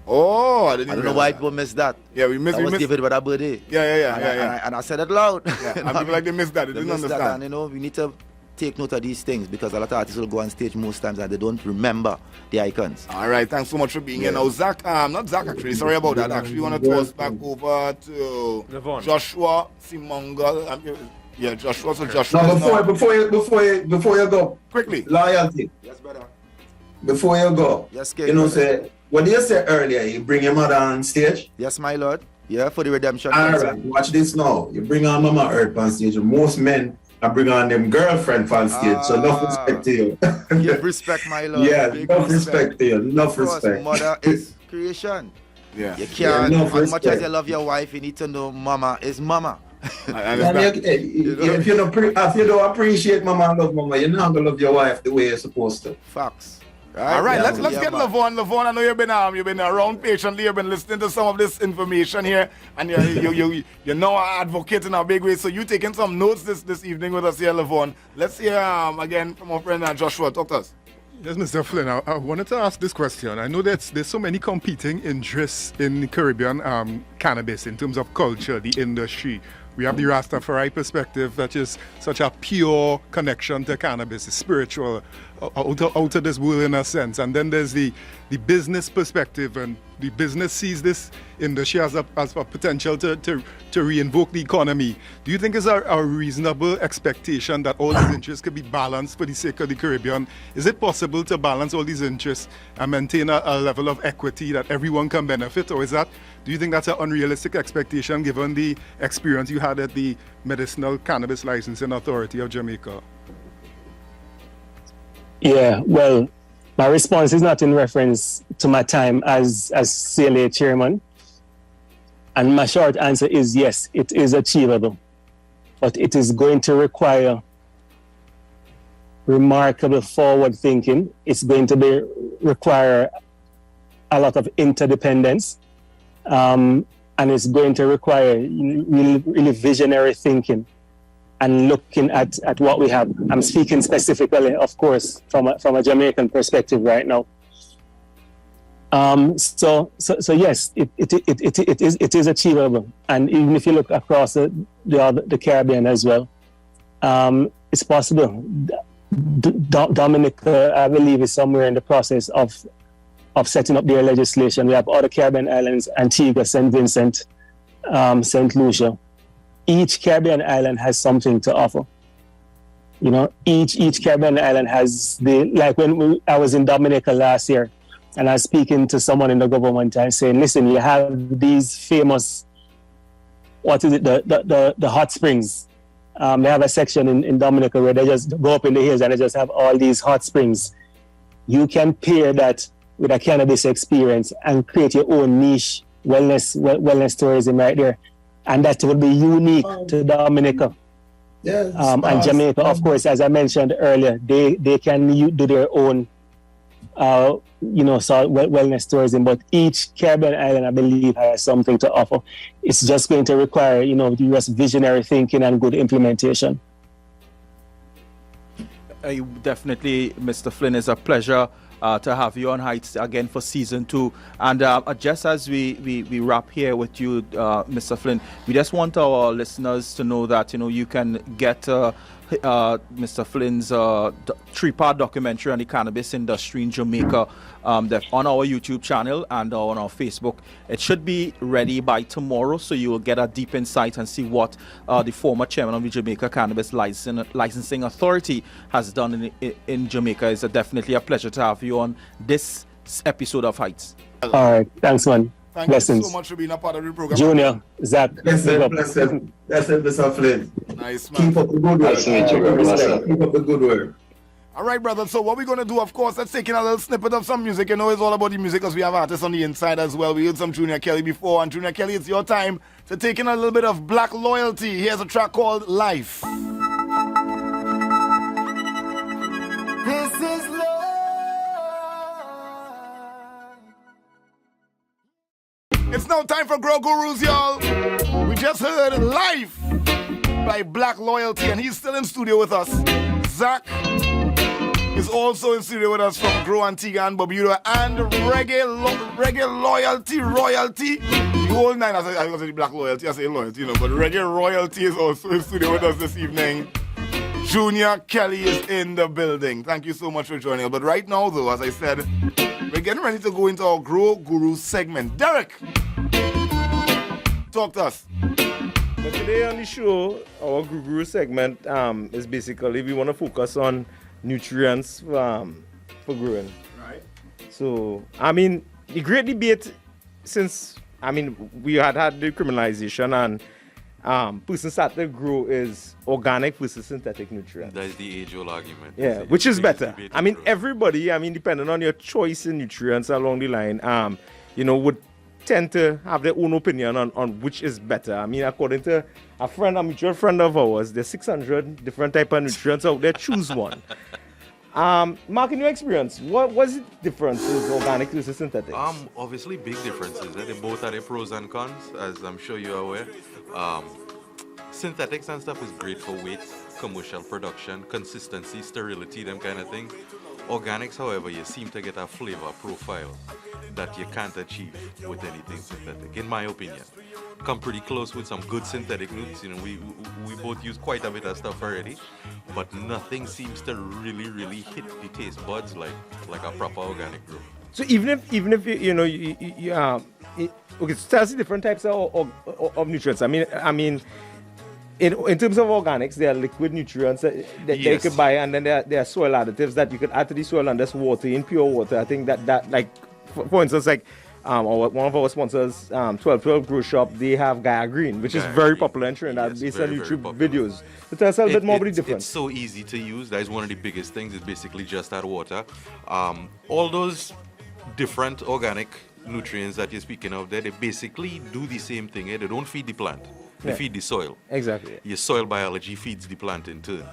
Oh, I didn't I don't even know why realize people missed that. Yeah, we missed- That we was missed- David Rudder's birthday. Yeah. And I said it loud. Yeah, You and know people what I like they missed that. They didn't missed that, understand. and you know, we need to take note of these things because a lot of artists will go on stage most times and they don't remember the icons. All right, thanks so much for being here. Now, Zach, not Zach actually, sorry about that. Actually, want to toss back over to Lavon. Joshua Simongal. Yeah, Joshua. So Joshua. Now, is now- before you go, quickly. loyalty. Yes, brother. Before you go, Yes, you know, brother. say what you said earlier, you bring your mother on stage. Yes, my lord. Yeah, for the redemption. All concert. right, watch this now. You bring on Mama Earth on stage. Most men are bring on them girlfriend on stage. So enough respect to you. Give respect, my lord. Yeah, Big enough respect to you. Enough Of course, respect. mother is creation. Yeah. You Yeah, can't, enough as much as respect. you love your wife, you need to know mama is mama. I And understand. if you don't appreciate Mama and love Mama, you're not gonna love your wife the way you're supposed to. Facts. All right, Yeah, let's yeah, get man. Lavon. Lavon, I know you've been around patiently. You've been listening to some of this information here, and you're now advocating a big way. So you taking some notes this evening with us here, Lavon. Let's hear again from our friend Joshua. Talk to us. Yes, Mr. Flynn, I wanted to ask this question. I know that there's so many competing interests in Caribbean cannabis in terms of culture, the industry. We have the Rastafari perspective, that is such a pure connection to cannabis, it's spiritual, out of this world in a sense. And then there's the business perspective, and the business sees this industry as a potential to reinvoke the economy. Do you think it's a reasonable expectation that all these interests could be balanced for the sake of the Caribbean? Is it possible to balance all these interests and maintain a level of equity that everyone can benefit, or do you think that's an unrealistic expectation given the experience you had at the Medicinal Cannabis Licensing Authority of Jamaica? Yeah, well, my response is not in reference to my time as CLA chairman. And my short answer is yes, it is achievable. But it is going to require remarkable forward thinking. It's going to require a lot of interdependence. And it's going to require really visionary thinking and looking at what we have. I'm speaking specifically, of course, from a Jamaican perspective right now. So yes, it is achievable. And even if you look across the Caribbean as well, it's possible. Dominica, I believe, is somewhere in the process of setting up their legislation. We have other Caribbean islands, Antigua, St. Vincent, St. Lucia. Each Caribbean island has something to offer. You know, each Caribbean island has I was in Dominica last year, and I was speaking to someone in the government and saying, listen, you have these famous, the hot springs. They have a section in Dominica where they just go up in the hills and they just have all these hot springs. You can pair that with a cannabis experience and create your own niche wellness tourism right there. And that would be unique to Dominica. Yes, and Jamaica, of course, as I mentioned earlier, they can do their own, wellness tourism. But each Caribbean island, I believe, has something to offer. It's just going to require, US visionary thinking and good implementation. Definitely, Mr. Flynn, it's a pleasure to have you on Hightts again for season 2. And just as we wrap here with you, Mr. Flynn, we just want our listeners to know that you can get Mr. Flynn's 3-part documentary on the cannabis industry in Jamaica on our YouTube channel and on our Facebook. It should be ready by tomorrow, so you will get a deep insight and see what the former chairman of the Jamaica Cannabis Licensing Authority has done in Jamaica. It's definitely a pleasure to have you on this episode of Hightts. All right, thanks, man. Thank Blessings. you so much for being a part of the program. Junior, Zach. That's it, Mr. Flynn. Nice, man. Keep up the good work. Nice to meet you, brother. Keep up the good work. All right, brother. So what we're going to do, of course, let's take in a little snippet of some music. It's all about the music because we have artists on the inside as well. We heard some Junior Kelly before. And Junior Kelly, it's your time to take in a little bit of Black Loyalty. Here's a track called Life. This is love. It's now time for Grow Gurus, y'all. We just heard Life by Black Loyalty, and he's still in studio with us. Zach is also in studio with us from Grow Antigua and Barbuda, and Reggae Royalty. The whole nine, I say Black Loyalty, I say Loyalty, but Reggae Royalty is also in studio with us this evening. Junior Kelly is in the building. Thank you so much for joining us. But right now, though, as I said, we're getting ready to go into our Grow Guru segment. Derek, talk to us. But today on the show, our Guru segment is basically we want to focus on nutrients for growing. Right. So, the great debate since, we had the criminalization and person started to grow is organic versus synthetic nutrients. That is the age-old argument. Yeah, which is better. Everybody, depending on your choice in nutrients along the line, would tend to have their own opinion on which is better. According to a mutual friend of ours, there's 600 different type of nutrients out there. Choose one. Mark, in your experience, what was the differences, organic versus synthetic? Obviously big differences. They both have their pros and cons, as I'm sure you're aware. Synthetics and stuff is great for weight, commercial production, consistency, sterility, them kind of things. Organics, however, you seem to get a flavor profile that you can't achieve with anything synthetic, in my opinion. come pretty close with some good synthetic nuts. You know, we both use quite a bit of stuff already, but nothing seems to really hit the taste buds like a proper organic brew. So even if okay, so tell us the different types of nutrients. I mean, in terms of organics, there are liquid nutrients that you could buy, and then there are soil additives that you could add to the soil and just water in pure water. I think that like for instance, like one of our sponsors, 1212 Grow Shop, they have Gaia Green, which is very popular in Trinidad based on YouTube videos. So tell us a little bit more about the difference. It's so easy to use. That is one of the biggest things. It's basically just add water. All those different organic nutrients that you're speaking of there, they basically do the same thing. They don't feed the plant. They feed the soil. Exactly. Your soil biology feeds the plant in turn.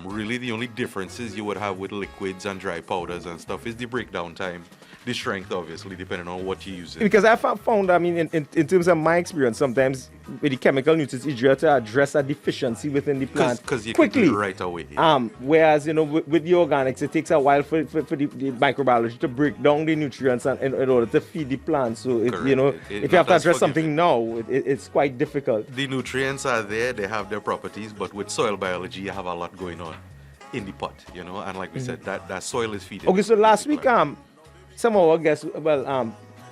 Really, the only differences you would have with liquids and dry powders and stuff is the breakdown time, the strength, obviously, depending on what you're using. Because I found, I mean, in terms of my experience, sometimes with the chemical nutrients, it's easier to address a deficiency within the plant because you quickly. can do it right away. Yeah. Whereas, with the organics, it takes a while for the microbiology to break down the nutrients in order to feed the plant. So, if you have to address something now, it's quite difficult. The nutrients are there, they have their properties, but with soil biology, you have a lot going on in the pot, and like we said, that soil is feeding. Okay, so last week, some of our guests,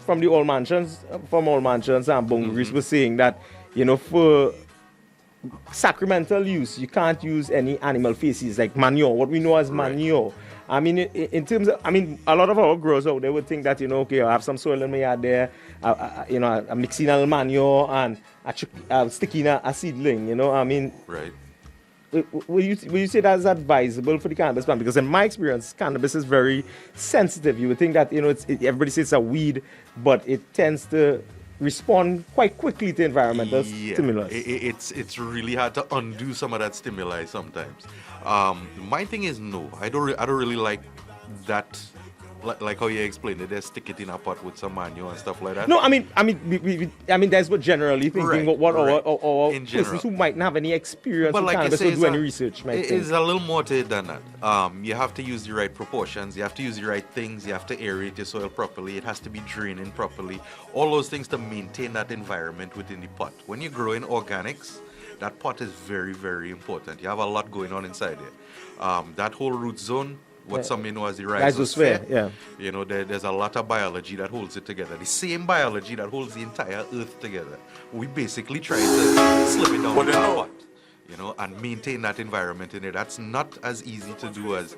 from Old Mansions, Bone Grease was saying that, for sacramental use, you can't use any animal feces like manure, what we know as manure. I mean, in terms of, a lot of our growers out there would think that, okay, I have some soil in my yard there, I'm mixing a manure and I'm sticking a seedling, Right. Will you say that's advisable for the cannabis plant? Because in my experience, cannabis is very sensitive. You would think that everybody says it's a weed, but it tends to respond quite quickly to environmental stimulus. It's really hard to undo some of that stimuli sometimes. My thing is no, I don't really like that. Like how you explained it, they stick it in a pot with some manure and stuff like that. No, I mean, that's what generally thinking. What our persons who might not have any experience with cannabis or do any research might think. It's a little more to it than that. You have to use the right proportions. You have to use the right things. You have to aerate your soil properly. It has to be draining properly. All those things to maintain that environment within the pot. When you're growing organics, that pot is very, very important. You have a lot going on inside there. That whole root zone, what some know as the rhizosphere. There's a lot of biology that holds it together. The same biology that holds the entire earth together. We basically try to slip it down in our pot, and maintain that environment in it. That's not as easy to do as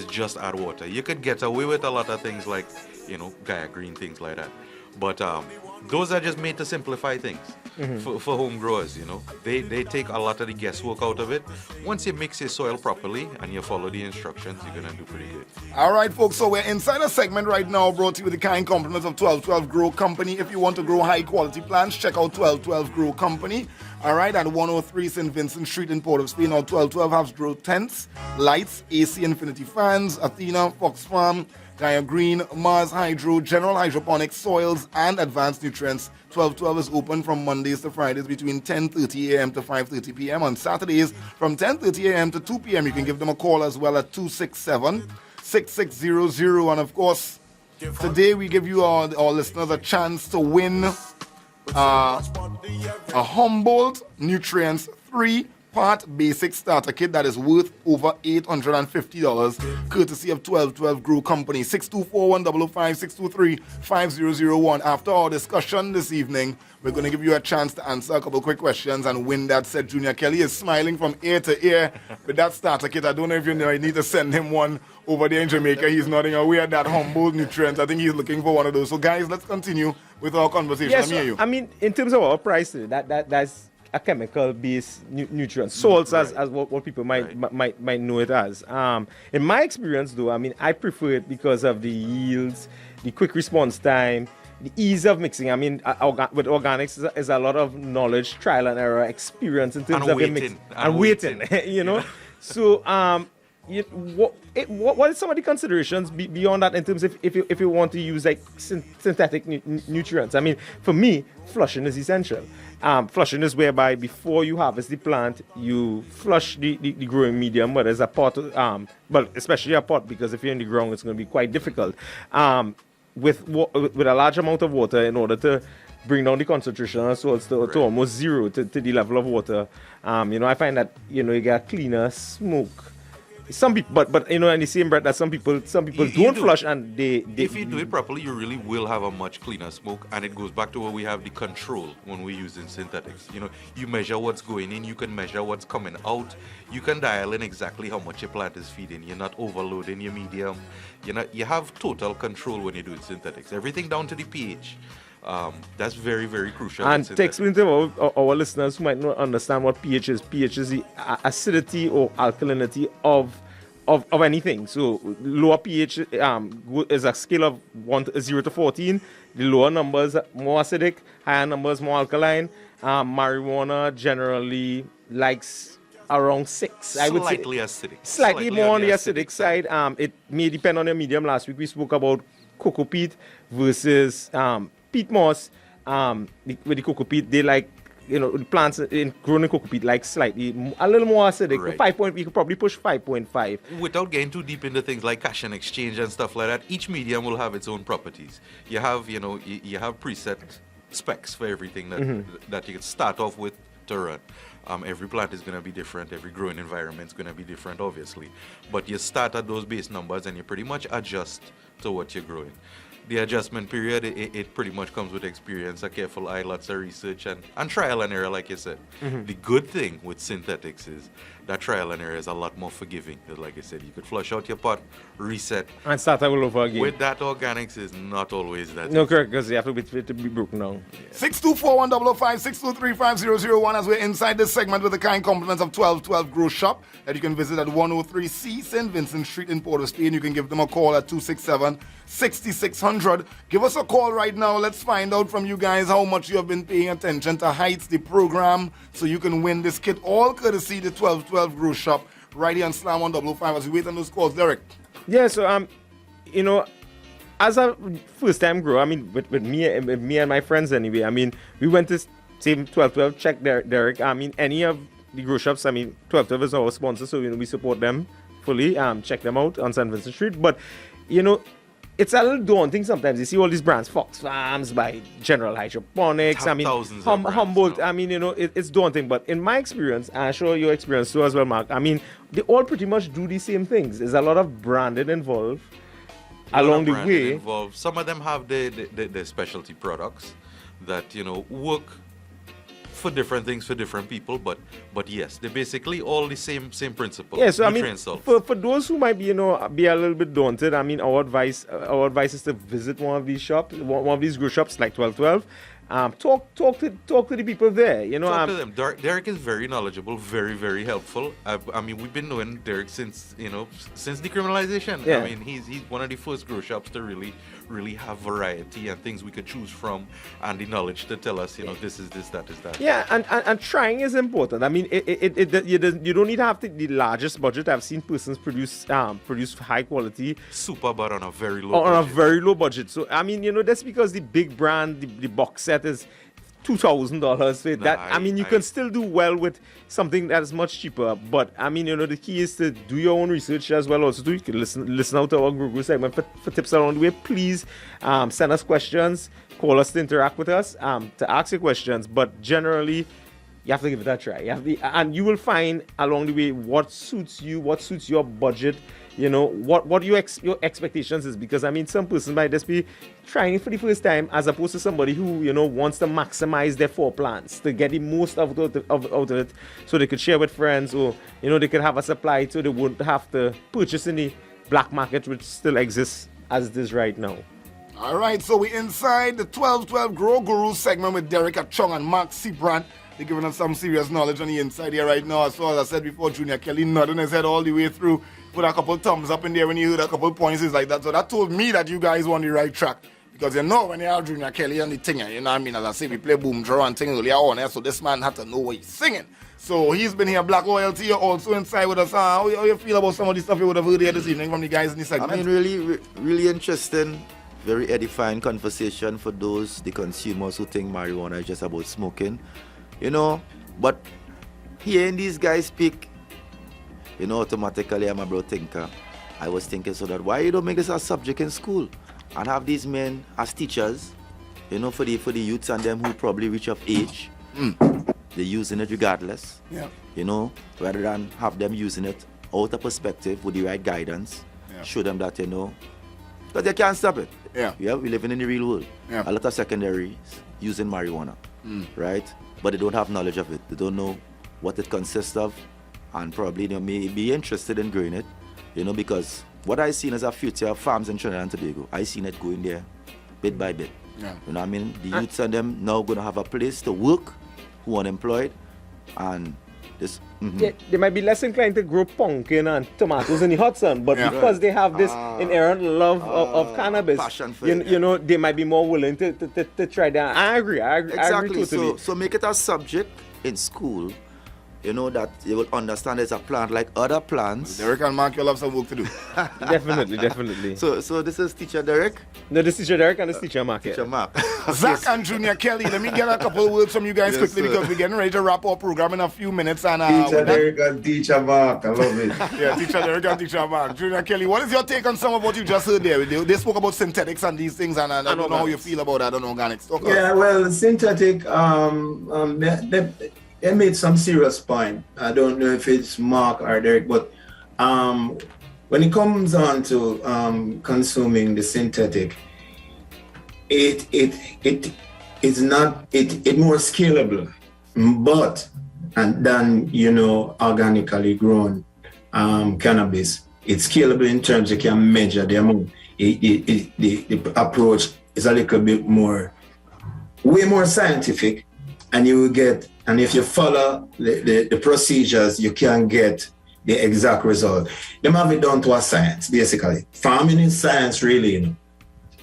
just add water. You could get away with a lot of things like, Gaia Green, things like that. But those are just made to simplify things for home growers, They take a lot of the guesswork out of it. Once you mix your soil properly and you follow the instructions, you're going to do pretty good. All right, folks, so we're inside a segment right now brought to you with the kind compliments of 1212 Grow Company. If you want to grow high-quality plants, check out 1212 Grow Company. All right, at 103 St. Vincent Street in Port of Spain. Now, 1212 has grow tents, lights, AC Infinity fans, Athena, Fox Farm, Gaia Green, Mars Hydro, General Hydroponics, Soils, and Advanced Nutrients. 1212 is open from Mondays to Fridays between 10:30 a.m. to 5:30 p.m. On Saturdays from 10:30 a.m. to 2 p.m. You can give them a call as well at 267-6600. And, of course, today we give you our listeners a chance to win a Humboldt Nutrients 3-part basic starter kit that is worth over $850, courtesy of 1212 Grow Company. 624-155-623-5001. After our discussion this evening, we're going to give you a chance to answer a couple quick questions and win that set. Junior Kelly is smiling from ear to ear with that starter kit. I don't know if you need to send him one over there in Jamaica. He's nodding away at that Humboldt Nutrients. I think he's looking for one of those. So, guys, let's continue with our conversation. Yes, Let me hear you. I mean, in terms of our price, that's a chemical-based nutrient. Salts, as what people might know it as. In my experience, though, I prefer it because of the yields, the quick response time, the ease of mixing. With organics is a lot of knowledge, trial and error, experience in terms of mixing and waiting. So, what are some of the considerations beyond that in terms of if you want to use like synthetic nutrients? For me, flushing is essential. Flushing is whereby before you harvest the plant, you flush the growing medium, whether it's a pot, but especially a pot, because if you're in the ground, it's going to be quite difficult. With a large amount of water in order to bring down the concentration of salts to almost zero, to the level of water. I find that, you get cleaner smoke. Some people, but in the same breath that some people don't flush, and they if you do it properly, you really will have a much cleaner smoke, and it goes back to where we have the control when we're using synthetics. You measure what's going in, you can measure what's coming out, you can dial in exactly how much your plant is feeding. You're not overloading your medium. You have total control when you're doing synthetics. Everything down to the pH. That's very, very crucial. And to explain to our listeners who might not understand what pH is, pH is the acidity or alkalinity of anything. So lower pH is a scale of 0 to 14. The lower numbers more acidic, higher numbers more alkaline. Marijuana generally likes around 6. I would say slightly acidic. Slightly more on the acidic side. It may depend on your medium. Last week we spoke about cocoa peat versus peat moss. With the cocoa peat, they like, the plants grown in cocoa peat like slightly a little more acidic. Right. 5 point, we could probably push 5.5. Without getting too deep into things like cash and exchange and stuff like that, each medium will have its own properties. You have, you have preset specs for everything that you can start off with to run. Every plant is going to be different. Every growing environment is going to be different, obviously. But you start at those base numbers and you pretty much adjust to what you're growing. The adjustment period, it pretty much comes with experience, a careful eye, lots of research, and trial and error, like you said. The good thing with synthetics is that trial and error is a lot more forgiving. Because like I said, you could flush out your pot, reset, and start all over again. With that, organics is not always that. No, correct, because you have to be broken down. 624-1005, 623-5001 as we're inside this segment with the kind compliments of 1212 Grow Shop that you can visit at 103C St. Vincent Street in Port of Spain. You can give them a call at 267-6600. Give us a call right now. Let's find out from you guys how much you have been paying attention to Hightts, the program, so you can win this kit, all courtesy the 1212 Grow Shop right here on Slam 105 as we wait on those calls. Derek. Yeah, so as a first-time grower, with me and my friends anyway, we went to same 1212, check Derek. Any of the grow shops, 1212 is our sponsor, so we support them fully. Check them out on St. Vincent Street. But, it's a little daunting sometimes. You see all these brands, Fox Farms by General Hydroponics, Humboldt. It's daunting. But in my experience, and I'm sure your experience too as well, Mark, they all pretty much do the same things. There's a lot of branding involved along the way. Some of them have the specialty products that, work for different things for different people, but yes, they're basically all the same principle. Yeah, so for those who might be be a little bit daunted, our advice is to visit one of these shops, one of these grow shops like 1212. Talk to the people there. Talk to them. Derek is very knowledgeable, very, very helpful. We've been knowing Derek since decriminalization. Yeah. He's one of the first grow shops to really have variety and things we could choose from, and the knowledge to tell us, this is this, that is that. Yeah, and trying is important. You don't need to have the largest budget. I've seen persons produce high quality, super, but on a very low budget. So that's because the big brand, the box set is $2,000. You can still do well with something that is much cheaper. But the key is to do your own research as well. Also, you can listen out to our Google segment for tips along the way. Please send us questions, call us to interact with us, to ask your questions. But generally, you have to give it a try. And you will find along the way what suits you, what suits your budget. What your expectations is, because some person might just be trying it for the first time, as opposed to somebody who wants to maximize their 4 plants to get the most out of it, so they could share with friends, or they could have a supply, so they wouldn't have to purchase in the black market, which still exists as it is right now. All right, so we're inside the 1212 Grow Guru segment with Derek Achong and Mark Seabrand. They're giving us some serious knowledge on the inside here right now. So as I said before, Junior Kelly nodding his head all the way through, put a couple thumbs up in there when you heard a couple points like that. So that told me that you guys were on the right track. Because when you have Junior Kelly on the thing, as I say, we play boom draw and thing earlier on, so this man had to know what he's singing. So he's been here, Black Loyalty, you're also inside with us. How you feel about some of the stuff you would have heard here this evening from the guys in the segment? Really interesting, very edifying conversation for the consumers who think marijuana is just about smoking. But hearing these guys speak, automatically I'm a broad thinker. I was thinking, so that why you don't make this a subject in school and have these men as teachers, You know, for the youths and them who probably reach of age, they're using it regardless. Yeah. You know, rather than have them using it out of perspective with the right guidance, show them that, you know, because they can't stop it. Yeah. We're living in the real world. Yeah. A lot of secondaries using marijuana, right? But they don't have knowledge of it. They don't know what it consists of, and probably they may be interested in growing it, you know, because what I seen as a future of farms in Trinidad and Tobago, I seen it going there bit by bit. Yeah. You know what I mean? The youths and them now going to have a place to work, who are unemployed, and this. They might be less inclined to grow pumpkin and tomatoes in the hot sun, but because they have this inherent love of cannabis, passion for you know, they might be more willing to try that. I agree Exactly. totally. So make it a subject in school, you know, that you will understand it's a plant like other plants. Derek and Mark, you'll have some work to do. Definitely. So this is Teacher Derek? No, this is Teacher Derek and this is Teacher Mark. Teacher Mark. Zach and Junior Kelly, let me get a couple of words from you guys quickly, because we're getting ready to wrap our program in a few minutes. And Teacher Derek and Teacher Mark, I love it. Yeah, Teacher Derek and Teacher Mark. Junior Kelly, what is your take on some of what you just heard there? They spoke about synthetics and these things, and I don't know how you feel about that on organics. Yeah, well, synthetic, they made some serious point. I don't know if it's Mark or Derek, but when it comes on to consuming the synthetic, it more scalable, but than, you know, organically grown cannabis. It's scalable in terms you can measure the amount. The approach is a little bit way more scientific, and you will get. And if you follow the procedures, you can get the exact result. They have it down to a science, basically. Farming is science, really, you know.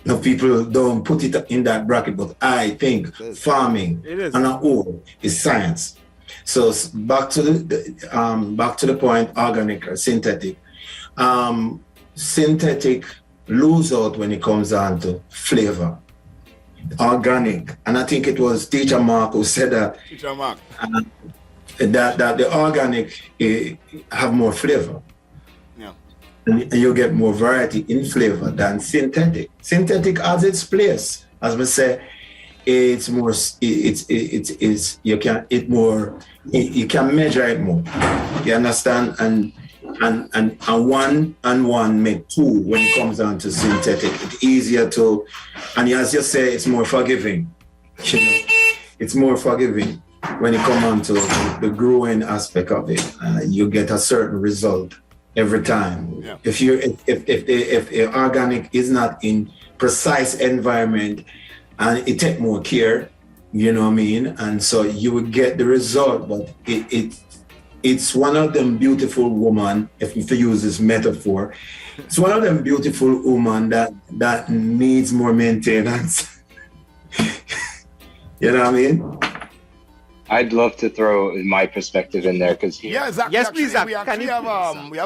No, people don't put it in that bracket, but I think farming on a whole is science. So back to the point, organic or synthetic. Synthetic lose out when it comes down to flavor. Organic, and I think it was Teacher Mark who said that. Teacher Mark. That the organic have more flavor. Yeah. And you get more variety in flavor than synthetic. Synthetic has its place, as we say. It's more. You can measure it more. You understand? And one and one make two when it comes down to synthetic. It's easier to, and as you say, it's more forgiving. You know, it's more forgiving when it comes on to the growing aspect of it. You get a certain result every time. Yeah. If the organic is not in precise environment and it take more care, you know what I mean, and so you will get the result, but it's one of them beautiful woman, if you use this metaphor, it's one of them beautiful woman that needs more maintenance. You know what I mean? I'd love to throw my perspective in there because Zach, yes, please, Zach. We actually have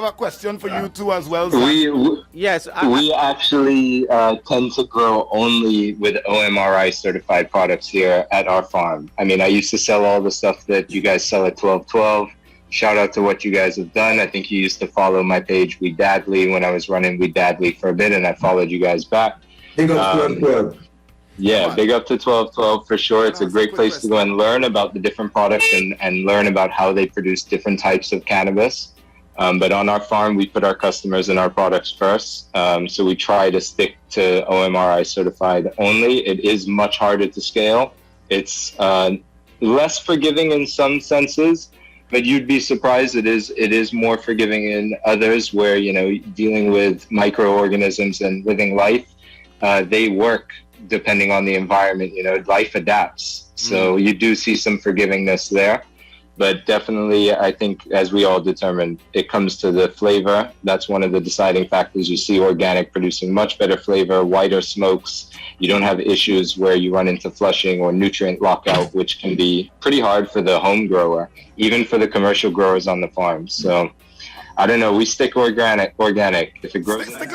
a question for you too as well. We actually tend to grow only with OMRI certified products here at our farm. I mean, I used to sell all the stuff that you guys sell at 1212. Shout out to what you guys have done. I think you used to follow my page, We Dadly, when I was running We Dadly for a bit, and I followed you guys back. Big up 1212. Yeah, big up to 1212 for sure. It's a great place to go and learn about the different products and learn about how they produce different types of cannabis. But on our farm, we put our customers and our products first. So we try to stick to OMRI certified only. It is much harder to scale. It's less forgiving in some senses, but you'd be surprised it is more forgiving in others where, you know, dealing with microorganisms and living life, they work depending on the environment. You know, life adapts. So you do see some forgivingness there. But definitely, I think, as we all determined, it comes to the flavor. That's one of the deciding factors. You see organic producing much better flavor, whiter smokes. You don't have issues where you run into flushing or nutrient lockout, which can be pretty hard for the home grower, even for the commercial growers on the farm. So I don't know. We stick organic. If it grows, stick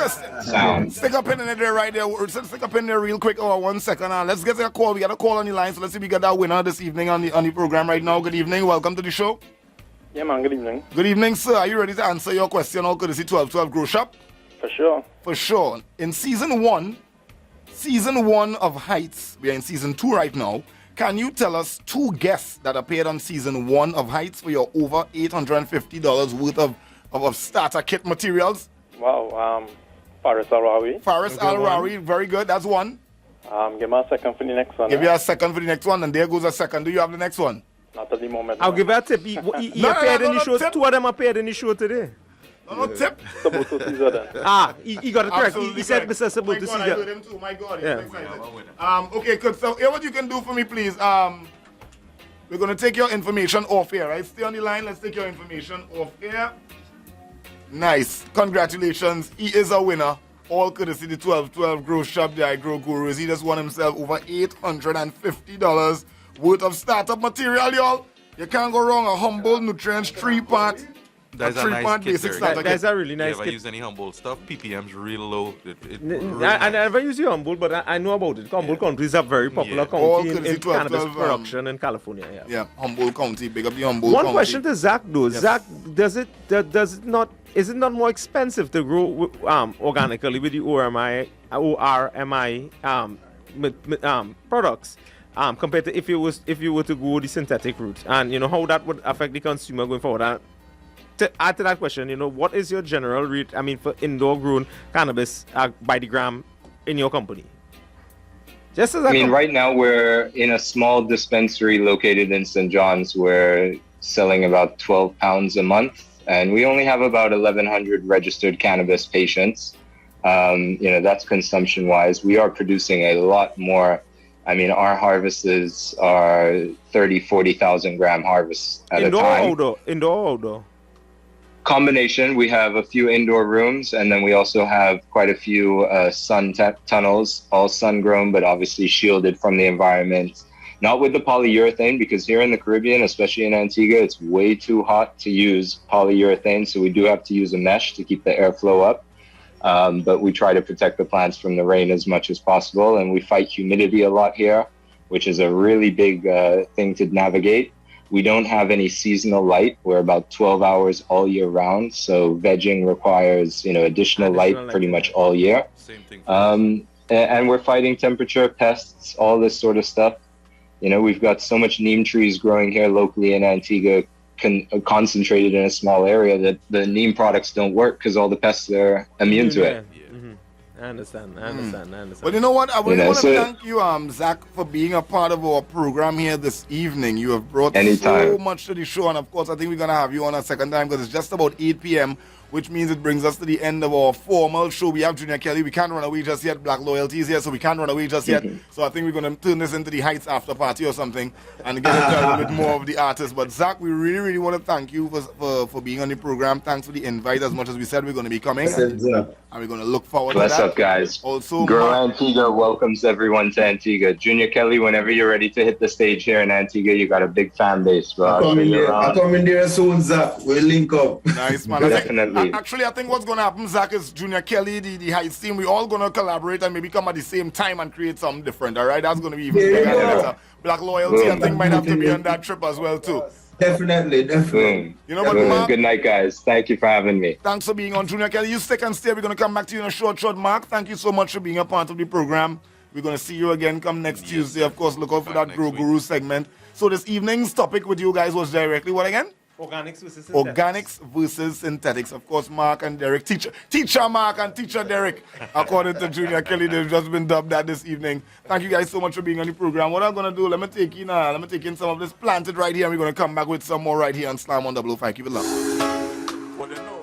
up in there right there. Stick up in there real quick. 1 second. Let's get a call. We got a call on the line. So let's see if we get that winner this evening on the program right now. Good evening. Welcome to the show. Yeah, man. Good evening. Good evening, sir. Are you ready to answer your question? Or could you see 1212 Grow Shop? For sure. For sure. In season 1, season 1 of Hightts, we are in season 2 right now. Can you tell us 2 guests that appeared on season 1 of Hightts for your over $850 worth of starter kit materials? Wow, Faris Al-Rawi. Faris Al-Rawi, very good. That's one. Give me a second for the next one. Give you a second for the next one, and there goes a second. Do you have the next one? Not at the moment. I'll give you a tip. He appeared in the show. Tip. 2 of them appeared in the show today. No tip. Sabuto Caesar then. He got it correct. He said Mr. Sabuto Caesar. I heard him too. My God, yeah. Okay, good. So here what you can do for me, please. We're going to take your information off here, right? Stay on the line. Let's take your information off here. Nice. Congratulations. He is a winner. All courtesy the 1212 Grow Shop, the I Grow Gurus. He just won himself over $850 worth of startup material, y'all. You can't go wrong. A humble nutrients 3-part. That's a nice kit there. That's a really nice kit. kit. Use any Humboldt stuff. PPM's real low. I never use the Humboldt, but I know about it. Humboldt County is a very popular county in cannabis production in California. Yeah, Humboldt County. Big up the Humboldt One County. question to Zach though. Yes. Zach, is it not more expensive to grow organically with the ORMI products compared to if you were to go the synthetic route, and how that would affect the consumer going forward? And to add to that question, what is your general rate? I mean, for indoor grown cannabis by the gram in your company? Just as right now we're in a small dispensary located in St. John's. We're selling about 12 pounds a month. And we only have about 1,100 registered cannabis patients. That's consumption-wise. We are producing a lot more. I mean, our harvests are 30, 40,000 gram harvests at a time. Indoor or outdoor? Combination. We have a few indoor rooms, and then we also have quite a few sun tunnels, all sun-grown, but obviously shielded from the environment. Not with the polyurethane, because here in the Caribbean, especially in Antigua, it's way too hot to use polyurethane. So we do have to use a mesh to keep the airflow up. But we try to protect the plants from the rain as much as possible. And we fight humidity a lot here, which is a really big thing to navigate. We don't have any seasonal light. We're about 12 hours all year round. So vegging requires, additional light pretty much all year. Same thing. And we're fighting temperature, pests, all this sort of stuff. We've got so much neem trees growing here locally in Antigua, concentrated in a small area, that the neem products don't work because all the pests are immune to it. Mm-hmm. I understand. But you know what? I really want to thank you, Zach, for being a part of our program here this evening. You have brought so much to the show, and of course, I think we're going to have you on a second time because it's just about 8 p.m., which means it brings us to the end of our formal show. We have Junior Kelly. We can't run away just yet. Black Loyalty is here, so we can't run away just yet. So I think we're going to turn this into the Hightts after party or something and get into a little bit more of the artists. But Zach, we really, really want to thank you for being on the program. Thanks for the invite. As much as we said we're going to be coming. And we're going to look forward to that. Bless up, guys. Also, Grow Antigua welcomes everyone to Antigua. Junior Kelly, whenever you're ready to hit the stage here in Antigua, you got a big fan base, bro. I'll come in there soon, Zach. We'll link up. Nice, man. Definitely. I think what's going to happen, Zach, is Junior Kelly, the Hightts team, we all going to collaborate and maybe come at the same time and create something different, all right? That's going to be even bigger. Better. Black Loyalty, I think, might have to be on that trip as well, too. Definitely. Mark, good night, guys. Thank you for having me. Thanks for being on, Junior Kelly. You stick and stay. We're going to come back to you in a short. Mark, thank you so much for being a part of the program. We're going to see you again come next Tuesday. Of course, look out for that Grow Guru segment. So this evening's topic with you guys was directly what again? Organics versus synthetics. Organics versus synthetics. Of course, Mark and Derek, teacher Mark and teacher Derek, according to Junior Kelly, they've just been dubbed that this evening. Thank you guys so much for being on the program. What I'm gonna do, let me take in some of this planted right here, and we're gonna come back with some more right here on Slam on 005. Keep it low.